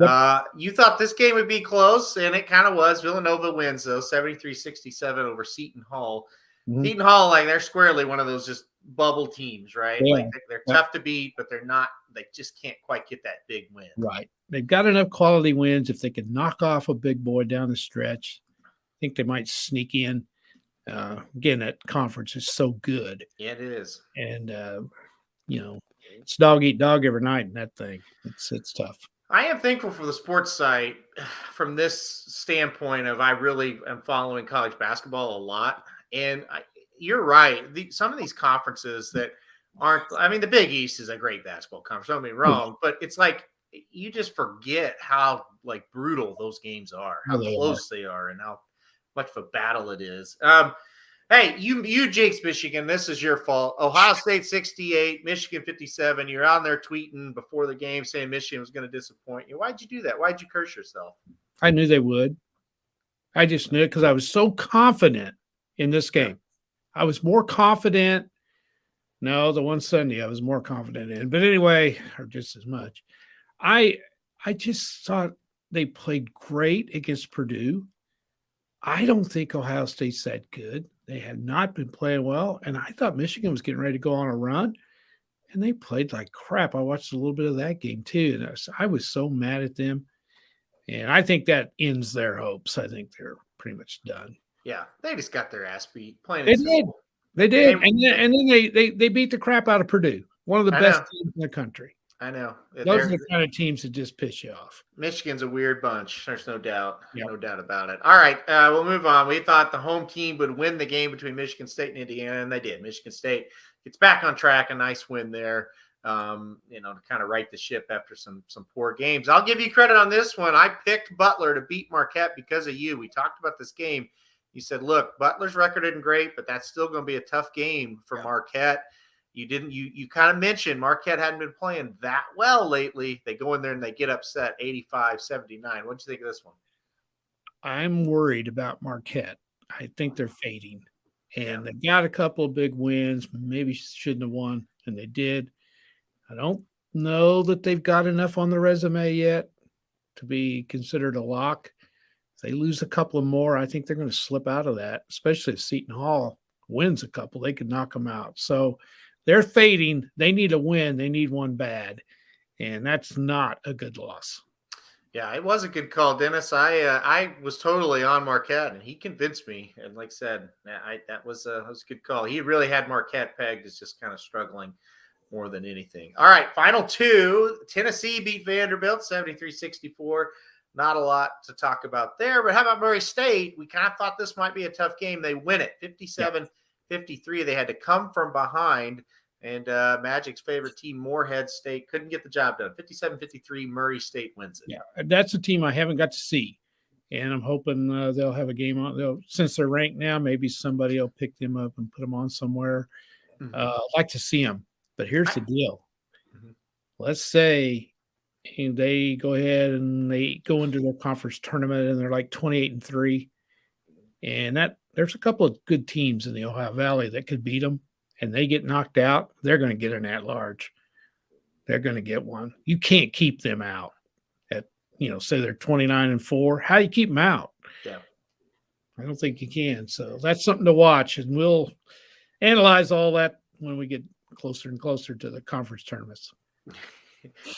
Yep. You thought this game would be close, and it kind of was. Villanova wins, though, 73-67 over Seton Hall. Mhm. Seton Hall, like, they're squarely one of those just bubble teams, right? Yeah. Like they're tough to beat, but they just can't quite get that big win. Right. They've got enough quality wins. If they can knock off a big boy down the stretch, I think they might sneak in. Again, that conference is so good. Yeah, it is. And, it's dog eat dog every night in that thing. It's tough. I am thankful for the sports site from this standpoint of I really am following college basketball a lot. And you're right. Some of these conferences that aren't – I mean, the Big East is a great basketball conference. Don't get me wrong. But it's like you just forget how, like, brutal those games are, how close they are, and how much of a battle it is. Hey, you jinxed Michigan. This is your fault. Ohio State 68, Michigan 57. You're on there tweeting before the game saying Michigan was going to disappoint you. Why'd you do that? Why'd you curse yourself? I knew they would. I just knew it because I was so confident in this game. I was more confident No, the one Sunday I was more confident in. But anyway, or just as much. I just thought they played great against Purdue. I don't think Ohio State's that good. They have not been playing well. And I thought Michigan was getting ready to go on a run. And they played like crap. I watched a little bit of that game too. And I was so mad at them. And I think that ends their hopes. I think they're pretty much done. Yeah, they just got their ass beat. Plain They and did. simple. They did. And then they beat the crap out of Purdue, one of the I best know. teams in the country. I know. Those are the kind of teams that just piss you off. Michigan's a weird bunch. There's no doubt. Yep. No doubt about it. All right, we'll move on. We thought the home team would win the game between Michigan State and Indiana, and they did. Michigan State gets back on track. A nice win there, to kind of right the ship after some poor games. I'll give you credit on this one. I picked Butler to beat Marquette because of you. We talked about this game. You said, look, Butler's record isn't great, but that's still going to be a tough game for Marquette. You kind of mentioned Marquette hadn't been playing that well lately. They go in there and they get upset 85-79. What'd you think of this one? I'm worried about Marquette. I think they're fading. And they got a couple of big wins. Maybe shouldn't have won, and they did. I don't know that they've got enough on the resume yet to be considered a lock. If they lose a couple of more, I think they're going to slip out of that, especially if Seton Hall wins a couple. They could knock them out. So they're fading. They need a win. They need one bad. And that's not a good loss. Yeah, it was a good call, Dennis. I was totally on Marquette, and he convinced me. And like I said, that was a good call. He really had Marquette pegged as just kind of struggling more than anything. All right, final two. Tennessee beat Vanderbilt 73-64. Not a lot to talk about there. But how about Murray State? We kind of thought this might be a tough game. They win it 57-53. They had to come from behind. And Magic's favorite team, Morehead State, couldn't get the job done. 57-53, Murray State wins it. Yeah, that's a team I haven't got to see. And I'm hoping they'll have a game on. Since they're ranked now, maybe somebody will pick them up and put them on somewhere. Mm-hmm. I'd like to see them. But here's the deal. Mm-hmm. Let's say they go ahead and they go into their conference tournament and they're like 28-3. And there's a couple of good teams in the Ohio Valley that could beat them. And they get knocked out, they're going to get an at-large. They're going to get one. You can't keep them out at, say they're 29-4. How do you keep them out? Yeah. I don't think you can. So that's something to watch. And we'll analyze all that when we get closer and closer to the conference tournaments.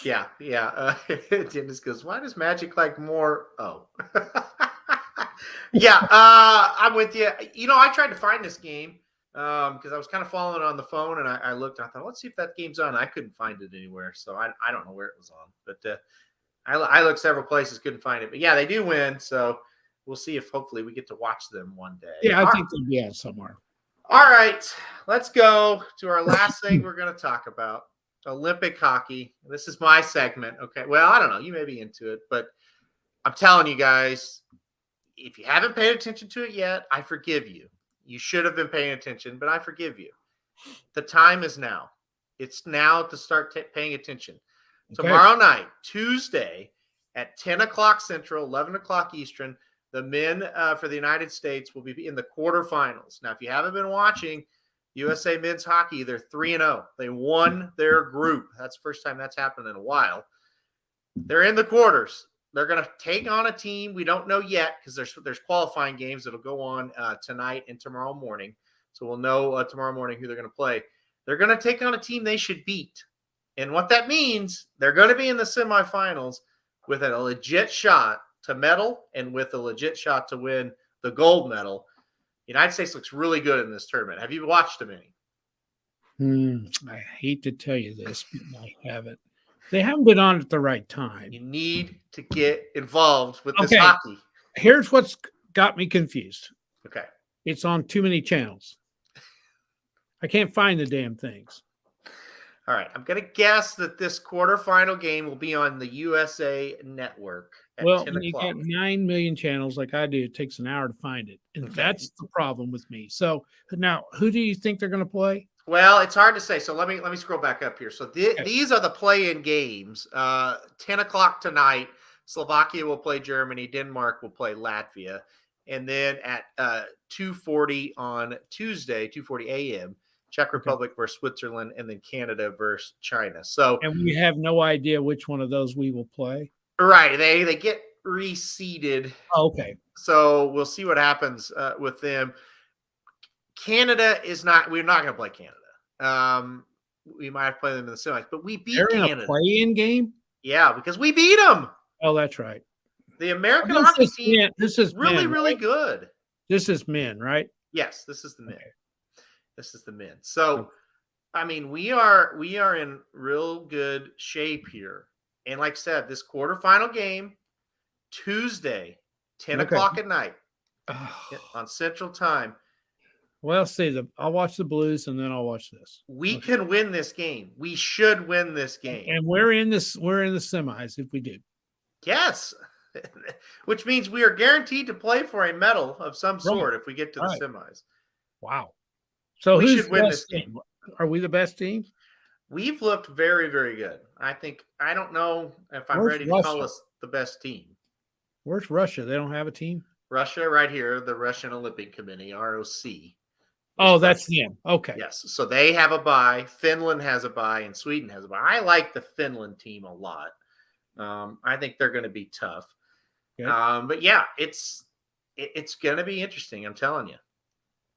Yeah. Dennis goes, why does Magic like more? Oh. Yeah, I'm with you. I tried to find this game. Because I was kind of following it on the phone, and I looked. I thought, let's see if that game's on. I couldn't find it anywhere, so I don't know where it was on. But I looked several places, couldn't find it. But yeah, they do win, so we'll see if hopefully we get to watch them one day. Yeah, I think they'll be out somewhere. All right, let's go to our last thing we're going to talk about: Olympic hockey. This is my segment. Okay, well, I don't know. You may be into it, but I'm telling you guys, if you haven't paid attention to it yet, I forgive you. You should have been paying attention, but I forgive you. The time is now. It's now to start paying attention. Okay. Tomorrow night, Tuesday, at 10 o'clock Central, 11 o'clock Eastern, the men for the United States will be in the quarterfinals. Now, if you haven't been watching USA men's hockey, they're 3-0. They won their group. That's the first time that's happened in a while. They're in the quarters. They're going to take on a team we don't know yet because there's qualifying games that'll go on tonight and tomorrow morning. So we'll know tomorrow morning who they're going to play. They're going to take on a team they should beat. And what that means, they're going to be in the semifinals with a legit shot to medal and with a legit shot to win the gold medal. The United States looks really good in this tournament. Have you watched them any? I hate to tell you this, but I haven't. They haven't been on at the right time. You need to get involved with this hockey. Here's what's got me confused. Okay. It's on too many channels. I can't find the damn things. All right. I'm going to guess that this quarterfinal game will be on the USA Network at 10 o'clock. You got 9 million channels like I do. It takes an hour to find it. And that's the problem with me. So now, who do you think they're going to play? Well, it's hard to say. So let me scroll back up here. So these are the play-in games. 10 o'clock tonight, Slovakia will play Germany. Denmark will play Latvia. And then at 2:40 on Tuesday, 2:40 a.m., Czech Republic versus Switzerland, and then Canada versus China. So And we have no idea which one of those we will play. right, they get reseeded. Oh, okay. So we'll see what happens with them. Canada is not. We're not going to play Canada. We might have to play them in the semis, but we beat They're in Canada. a play-in game. Yeah, because we beat them. Oh, that's right. The American This hockey is team men. This is really, men, really right? good. This is men, right? Yes, this is the men. Okay. This is the men. So, I mean, we are in real good shape here. And like I said, this quarterfinal game, Tuesday, 10 Okay. o'clock at night Oh. on Central Time. Well, see, I'll watch the Blues and then I'll watch this. We can win this game. We should win this game. And we're in the semis if we do. Yes. Which means we are guaranteed to play for a medal of some sort if we get to the Right. semis. Wow. So We who's should win the this best team? Are we the best team? We've looked very, very good. I don't know if I'm Where's ready to call Russia? us the best team. Where's Russia? They don't have a team? Russia, right here, the Russian Olympic Committee, ROC. Oh, that's them. Okay. Yes. So they have a bye. Finland has a bye, and Sweden has a bye. I like the Finland team a lot. I think they're going to be tough. Good. But yeah, it's going to be interesting. I'm telling you,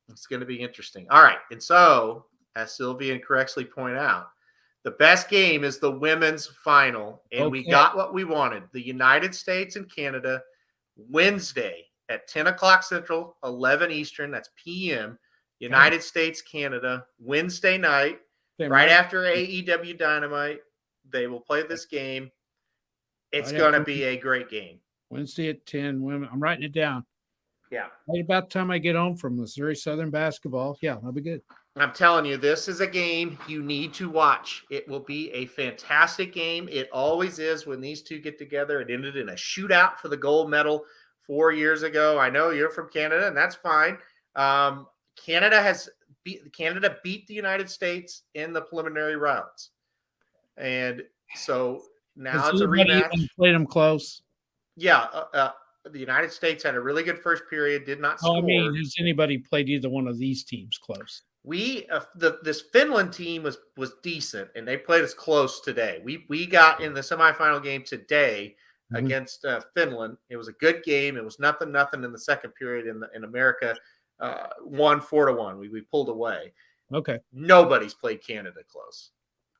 it's going to be interesting. All right. And so, as Sylvia correctly pointed out, the best game is the women's final, and we Okay. got what we wanted. The United States and Canada, Wednesday at 10 o'clock Central, 11 Eastern. That's p.m. United States, Canada, Wednesday night, They right might- after AEW Dynamite. They will play this game. It's Right going to after- be a great game. Wednesday at 10. Women. I'm writing it down. Yeah. Right about the time I get home from Missouri Southern basketball. Yeah, that'll be good. I'm telling you, this is a game you need to watch. It will be a fantastic game. It always is when these two get together. It ended in a shootout for the gold medal 4 years ago. I know you're from Canada, and that's fine. Canada beat the United States in the preliminary rounds, and so now Has it's a anybody rematch. even played them close? Yeah, the United States had a really good first period, did not score. Oh, I mean, has anybody played either one of these teams close? We this Finland team was decent, and they played us close today. We got in the semifinal game today Mhm. against Finland. It was a good game. It was nothing in the second period in America. Won 4-1. We pulled away. Okay. Nobody's played Canada close.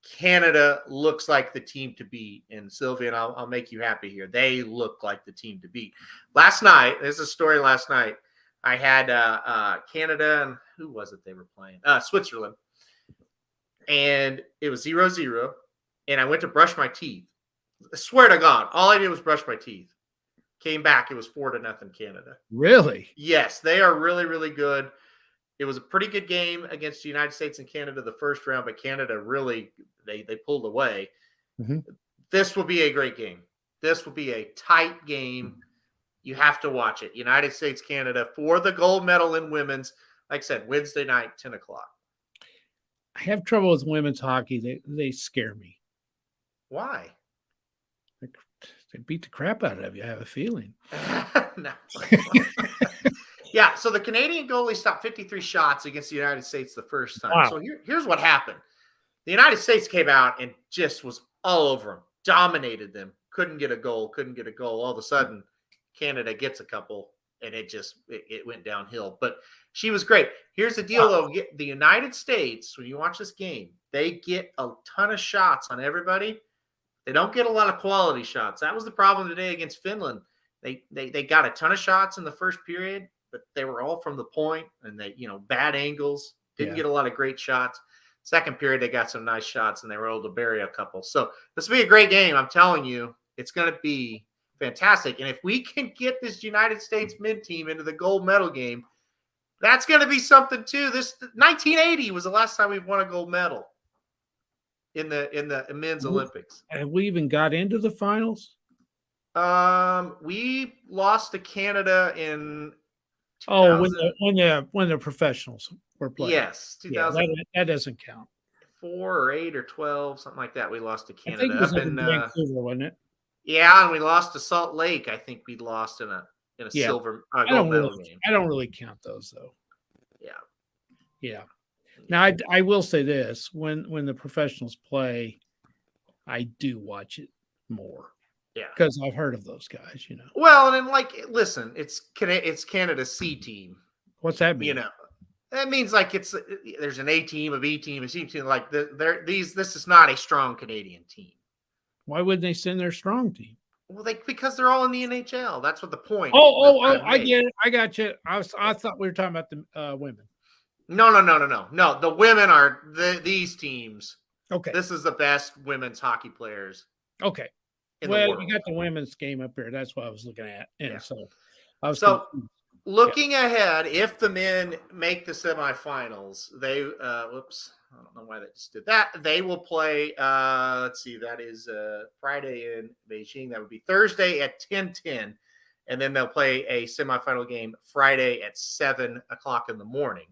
Canada looks like the team to beat, and Sylvia, and I'll make you happy here. They look like the team to beat. Last night, there's a story last night. I had Canada, and who was it they were playing? Switzerland. And it was 0-0, and I went to brush my teeth. I swear to God, all I did was brush my teeth. Came back, it was 4-0 Canada. Really? Yes, they are really, really good. It was a pretty good game against the United States and Canada the first round, but Canada really, they pulled away. Mhm. This will be a great game. This will be a tight game. You have to watch it. United States, Canada for the gold medal in women's. Like I said, Wednesday night, 10 o'clock. I have trouble with women's hockey. They scare me. Why? They beat the crap out of you. I have a feeling. No. Yeah, so the Canadian goalie stopped 53 shots against the United States the first time. Wow. So here's what happened. The United States came out and just was all over them, dominated them, couldn't get a goal. All of a sudden, Canada gets a couple, and it went downhill. But she was great. Here's the deal, though. The United States, when you watch this game, they get a ton of shots on everybody. They don't get a lot of quality shots. That was the problem today against Finland. They got a ton of shots in the first period, but they were all from the point, and they, bad angles. Didn't Yeah. get a lot of great shots. Second period, they got some nice shots, and they were able to bury a couple. So this will be a great game. I'm telling you, it's going to be fantastic. And if we can get this United States men team into the gold medal game, that's going to be something too. This 1980 was the last time we've won a gold medal in the men's Mhm. Olympics. Have we even got into the finals? We lost to Canada in 2000. Oh, when the professionals were playing. Yes, Yeah, 2004 that doesn't count. or 8 or 12, something like that. We lost to I think Canada it was up in in Vancouver, wasn't it? yeah, and we lost to Salt Lake. I think we lost in a Yeah. silver I gold don't medal really, game. I don't really count those though. Yeah. Yeah. Now, I will say this: when the professionals play, I do watch it more Yeah. because I've heard of those guys. Well, and then listen, it's Canada's C team. What's that mean? That means like there's an A team, a B team, a C team. Like this is not a strong Canadian team. Why wouldn't they send their strong team? Well, because they're all in the NHL. That's what the point. Oh! I get it. I got you. I thought we were talking about the women. No. The women are these teams. Okay. This is the best women's hockey players. Okay. In Well, the world. you got the women's game up here. That's what I was looking at. And Yeah. so I was looking ahead, if the men make the semifinals, they whoops, I don't know why they just did that. They will play let's see, that is Friday in Beijing. That would be Thursday at 10:10. And then they'll play a semifinal game Friday at 7:00 in the morning.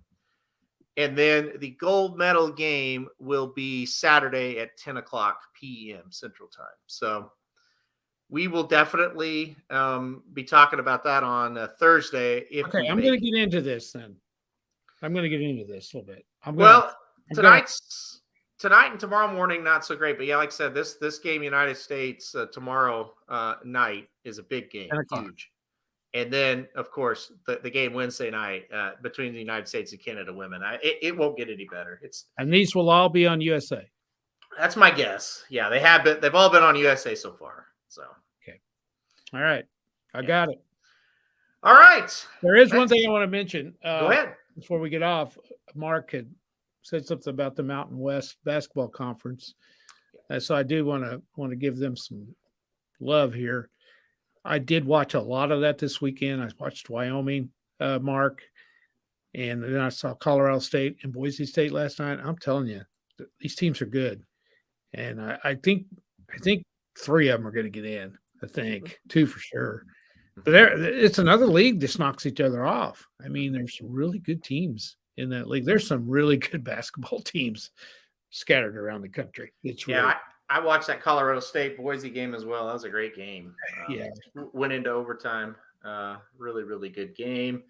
And then the gold medal game will be Saturday at 10:00 p.m. Central Time. So we will definitely be talking about that on Thursday. Okay, I'm going to get into this then. I'm going to get into this a little bit. Tonight and tomorrow morning, not so great. But yeah, like I said, this game, United States, tomorrow night is a big game, huge. And then, of course, the game Wednesday night between the United States and Canada women. It won't get any better. And these will all be on USA. That's my guess. Yeah, they have been. They've all been on USA so far. So okay, all right, I got it. All right. There is one thing I want to mention. Go ahead before we get off. Mark had said something about the Mountain West Basketball Conference, so I do want to give them some love here. I did watch a lot of that this weekend. I watched Wyoming, Mark, and then I saw Colorado State and Boise State last night. I'm telling you, these teams are good, and I think 3 of them are going to get in. I think 2 for sure. But it's another league that knocks each other off. I mean, there's some really good teams in that league. There's some really good basketball teams scattered around the country. I watched that Colorado State Boise game as well. That was a great game. Went into overtime. Really, really good game.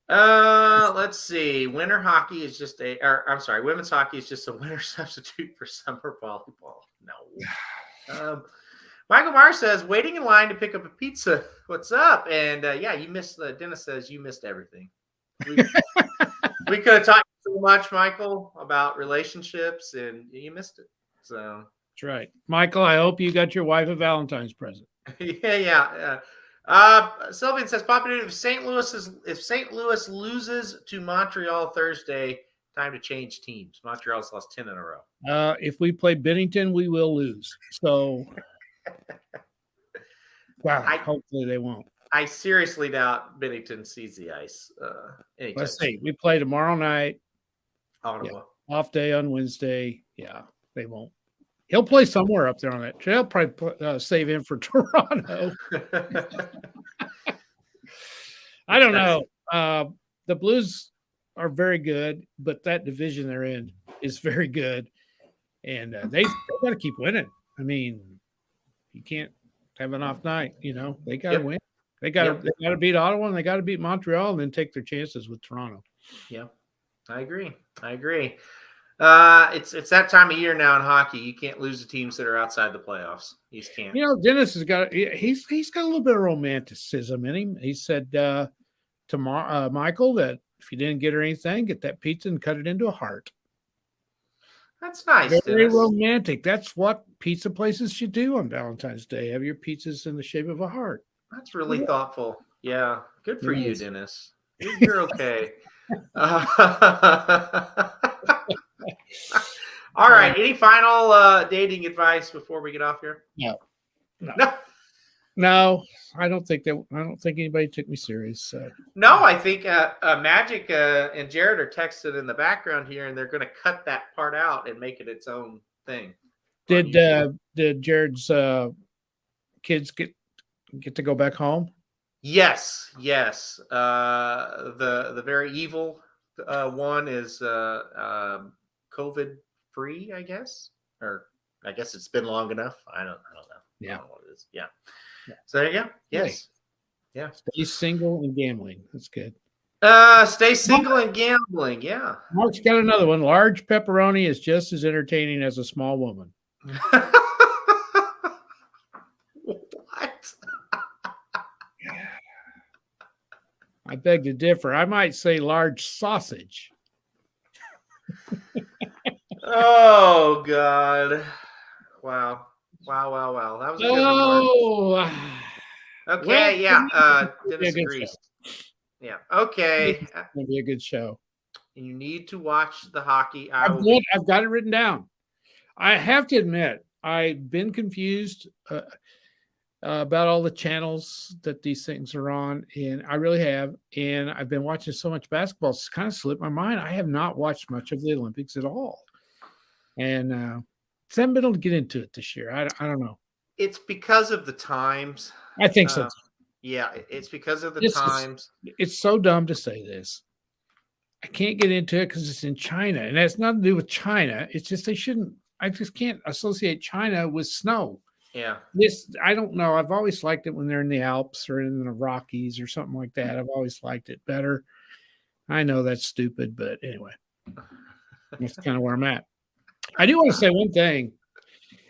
Let's see. Women's hockey is just a winter substitute for summer volleyball. No. Michael Mars says, waiting in line to pick up a pizza. What's up? And you missed. Dennis says you missed everything. We could have talked so much, Michael, about relationships, and you missed it. So that's right, Michael. I hope you got your wife a Valentine's present. Yeah. Sylvian says, Papa, if St. Louis loses to Montreal Thursday, time to change teams. Montreal's lost 10 in a row. If we play Bennington, we will lose. So, hopefully they won't. I seriously doubt Bennington sees the ice. Let's see. We play tomorrow night. Off day on Wednesday. Yeah, they won't. He'll play somewhere up there on that. He'll probably save him for Toronto. I don't know. The Blues are very good, but that division they're in is very good, and they got to keep winning. I mean, you can't have an off night. They got to win. They got to beat Ottawa, and they got to beat Montreal, and then take their chances with Toronto. Yeah, I agree. It's that time of year now in hockey. You can't lose the teams that are outside the playoffs. You just can't. Dennis has got he's got a little bit of romanticism in him. He said to Michael that if you didn't get her anything, get that pizza and cut it into a heart. That's nice. Very Dennis. romantic. That's what pizza places should do on Valentine's Day. Have your pizzas in the shape of a heart. That's really thoughtful. Yeah, good for you, Dennis. You're okay. All right. Any final dating advice before we get off here? No, I don't think anybody took me serious. So. No, I think Magic and Jared are texting in the background here, and they're going to cut that part out and make it its own thing. Did Jared's kids get to go back home? Yes. The very evil one is COVID free, I guess, or I guess it's been long enough. I don't know. Yeah. I don't know what it is. Yeah. So there you go. Yes. Yeah. He's single and gambling. That's good. Stay single and gambling. Yeah. Mark's got another one. Large pepperoni is just as entertaining as a small woman. What? I beg to differ. I might say large sausage. Oh God! Wow! Wow! That was a good one, Mark. Oh, Okay, well, yeah. be a Dennis good agrees. Yeah. Okay. it's gonna be a good show. You need to watch the hockey. I've got it written down. I have to admit, I've been confused about all the channels that these things are on, and I really have. And I've been watching so much basketball, it's kind of slipped my mind. I have not watched much of the Olympics at all, and so I haven't been able to get into it this year. I don't know. It's because of the times. I think so. Yeah, it's because of the This is- times. It's so dumb to say this. I can't get into it because it's in China, and that's nothing to do with China. It's just they shouldn't. I just can't associate China with snow. Yeah. I don't know. I've always liked it when they're in the Alps or in the Rockies or something like that. I've always liked it better. I know that's stupid, but anyway, that's kind of where I'm at. I do want to say one thing,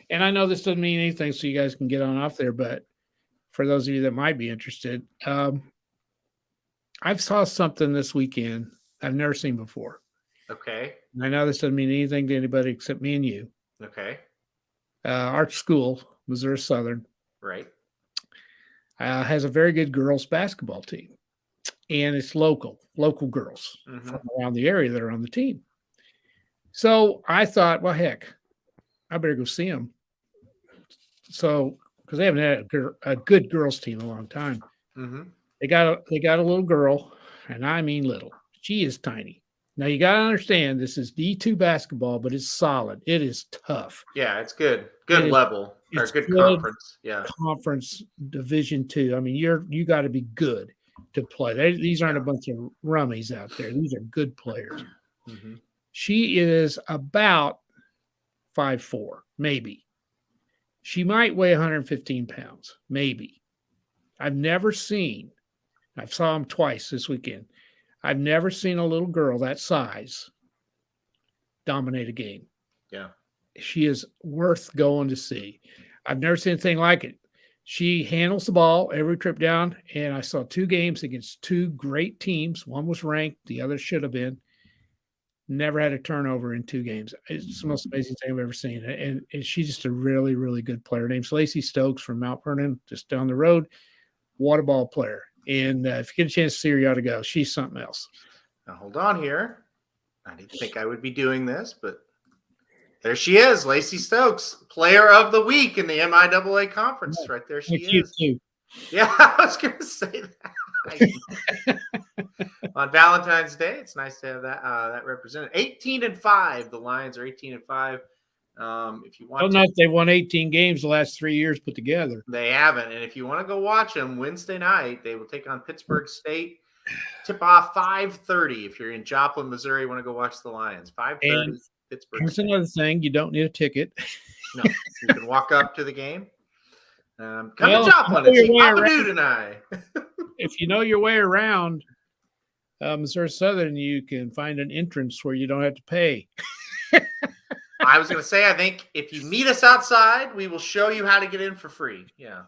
and I know this doesn't mean anything, so you guys can get on off there, but for those of you that might be interested, I've saw something this weekend I've never seen before. Okay. And I know this doesn't mean anything to anybody except me and you. Okay. Our school, Missouri Southern, Right. has a very good girls basketball team, and it's local girls Mhm. from around the area that are on the team. So I thought, well, heck, I better go see them. So because they haven't had a good girls team in a long time, Mm-hmm. they got a little girl, and I mean little. She is tiny. Now you got to understand this is D2 basketball, but it's solid. It is tough. Yeah, it's good. Good It is- level or it's good good. conference. Yeah. Conference Division II. I mean, you got to be good to play. These aren't a bunch of rummies out there. These are good players. Mm-hmm. She is about 5'4", maybe. She might weigh 115 pounds, maybe. I've saw them twice this weekend. I've never seen a little girl that size dominate a game. Yeah. She is worth going to see. I've never seen anything like it. She handles the ball every trip down, and I saw 2 games against 2 great teams. One was ranked, the other should have been. Never had a turnover in 2 games. It's the most amazing thing I've ever seen. And she's just a really, really good player. Her name's Lacey Stokes from Mount Vernon, just down the road. Water ball player. And if you get a chance to see her, you ought to go. She's something else. Now hold on here. I didn't think I would be doing this, but there she is, Lacey Stokes, player of the week in the MIAA conference. Right there she Thank you, is. too. Yeah, I was going to say that. On Valentine's Day, it's nice to have that represented. 18-5. The Lions are 18-5. If you I want don't to, know if they won 18 games the last 3 years put together. they haven't. And if you want to go watch them Wednesday night, they will take on Pittsburgh State. Tip off 5:30. If you're in Joplin, Missouri, you want to go watch the Lions. 5:30. And Pittsburgh here's State. another thing. You don't need a ticket. No, you can walk up to the game. Come Well, to Joplin know and see your way Papa around. Dude and I. If you know your way around Missouri Southern, you can find an entrance where you don't have to pay. I was going to say, I think if you meet us outside, we will show you how to get in for free. Yeah,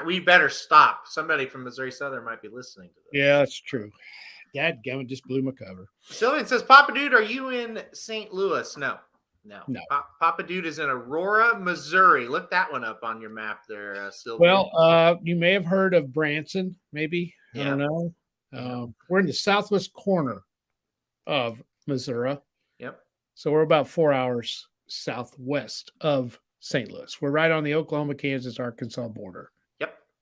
we better stop. Somebody from Missouri Southern might be listening to this. Yeah, that's true. Dadgummit just blew my cover. Sylvian says, Papa Dude, are you in St. Louis? No. No. Papa Dude is in Aurora, Missouri. Look that one up on your map there, Sylvian. Well, you may have heard of Branson, maybe. I don't know. We're in the southwest corner of Missouri. Yep. So we're about 4 hours southwest of St. Louis. We're right on the Oklahoma, Kansas, Arkansas border.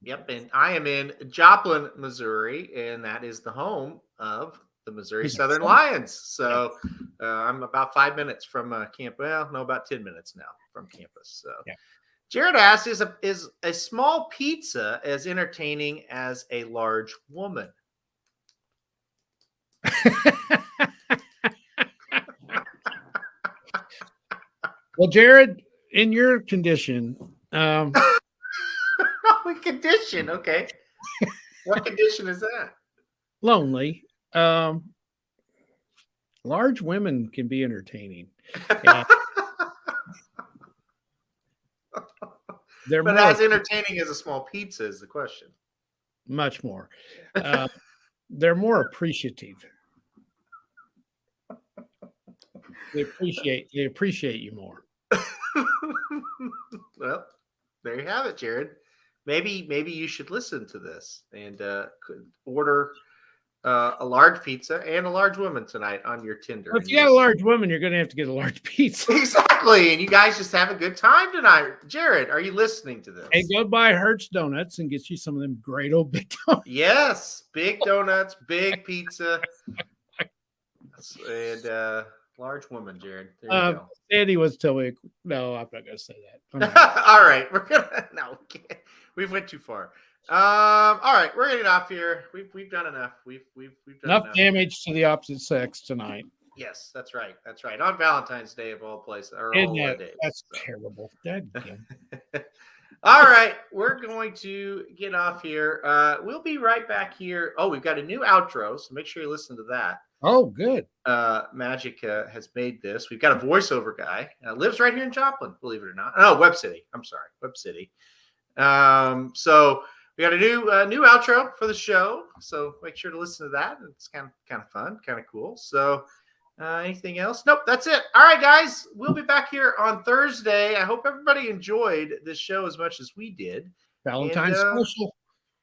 Yep. And I am in Joplin, Missouri, and that is the home of the Missouri Southern Lions. So I'm about 5 minutes from camp. Well, no, about 10 minutes now from campus. So Jared asks, is a small pizza as entertaining as a large woman? Well, Jared, in your condition, What condition? Okay. What condition is that? lonely, Large women can be entertaining. And they're But more, as entertaining as a small pizza is the question. much more. They're more appreciative. They appreciate you more. Well, there you have it, Jared. Maybe you should listen to this and could order a large pizza and a large woman tonight on your Tinder. If you got a large woman, you're going to have to get a large pizza. Exactly, and you guys just have a good time tonight. Jared, are you listening to this? And go buy Hertz Donuts and get you some of them great old big donuts. Yes, big donuts, big pizza, and large woman, Jared. There you go. Sandy was telling me, no, I'm not going to say that. All right, we're gonna no, we can't. We've went too far. All right, we're getting off here. We've done enough. We've done Enough damage to the opposite sex tonight. Yes, that's right. That's right. On Valentine's Day of all places, or Isn't all that- days. that's so. terrible. Dadgum. All right, we're going to get off here. We'll be right back here. Oh, we've got a new outro, so make sure you listen to that. Oh, good. Magic has made this. We've got a voiceover guy. Lives right here in Joplin, believe it or not. No, Web City. I'm sorry, Web City. So we got a new outro for the show. So make sure to listen to that. It's kind of fun, kind of cool. So anything else? Nope, that's it. All right, guys, we'll be back here on Thursday. I hope everybody enjoyed this show as much as we did. Valentine's And, special.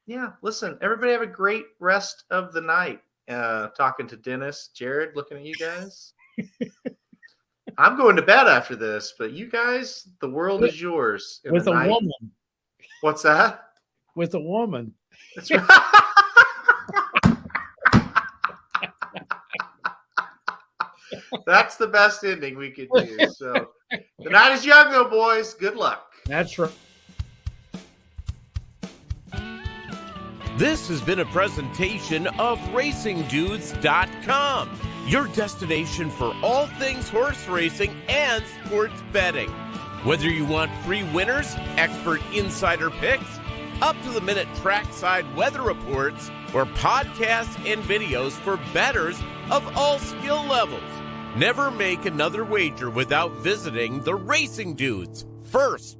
Yeah, listen, everybody have a great rest of the night. Talking to Dennis, Jared, looking at you guys. I'm going to bed after this, but you guys, the world is yours. in With the a night. woman. What's that? With a woman. That's right. That's the best ending we could do. So the night is young, though, boys. Good luck. That's right. This has been a presentation of RacingDudes.com, your destination for all things horse racing and sports betting. Whether you want free winners, expert insider picks, up-to-the-minute trackside weather reports, or podcasts and videos for bettors of all skill levels, never make another wager without visiting the Racing Dudes. First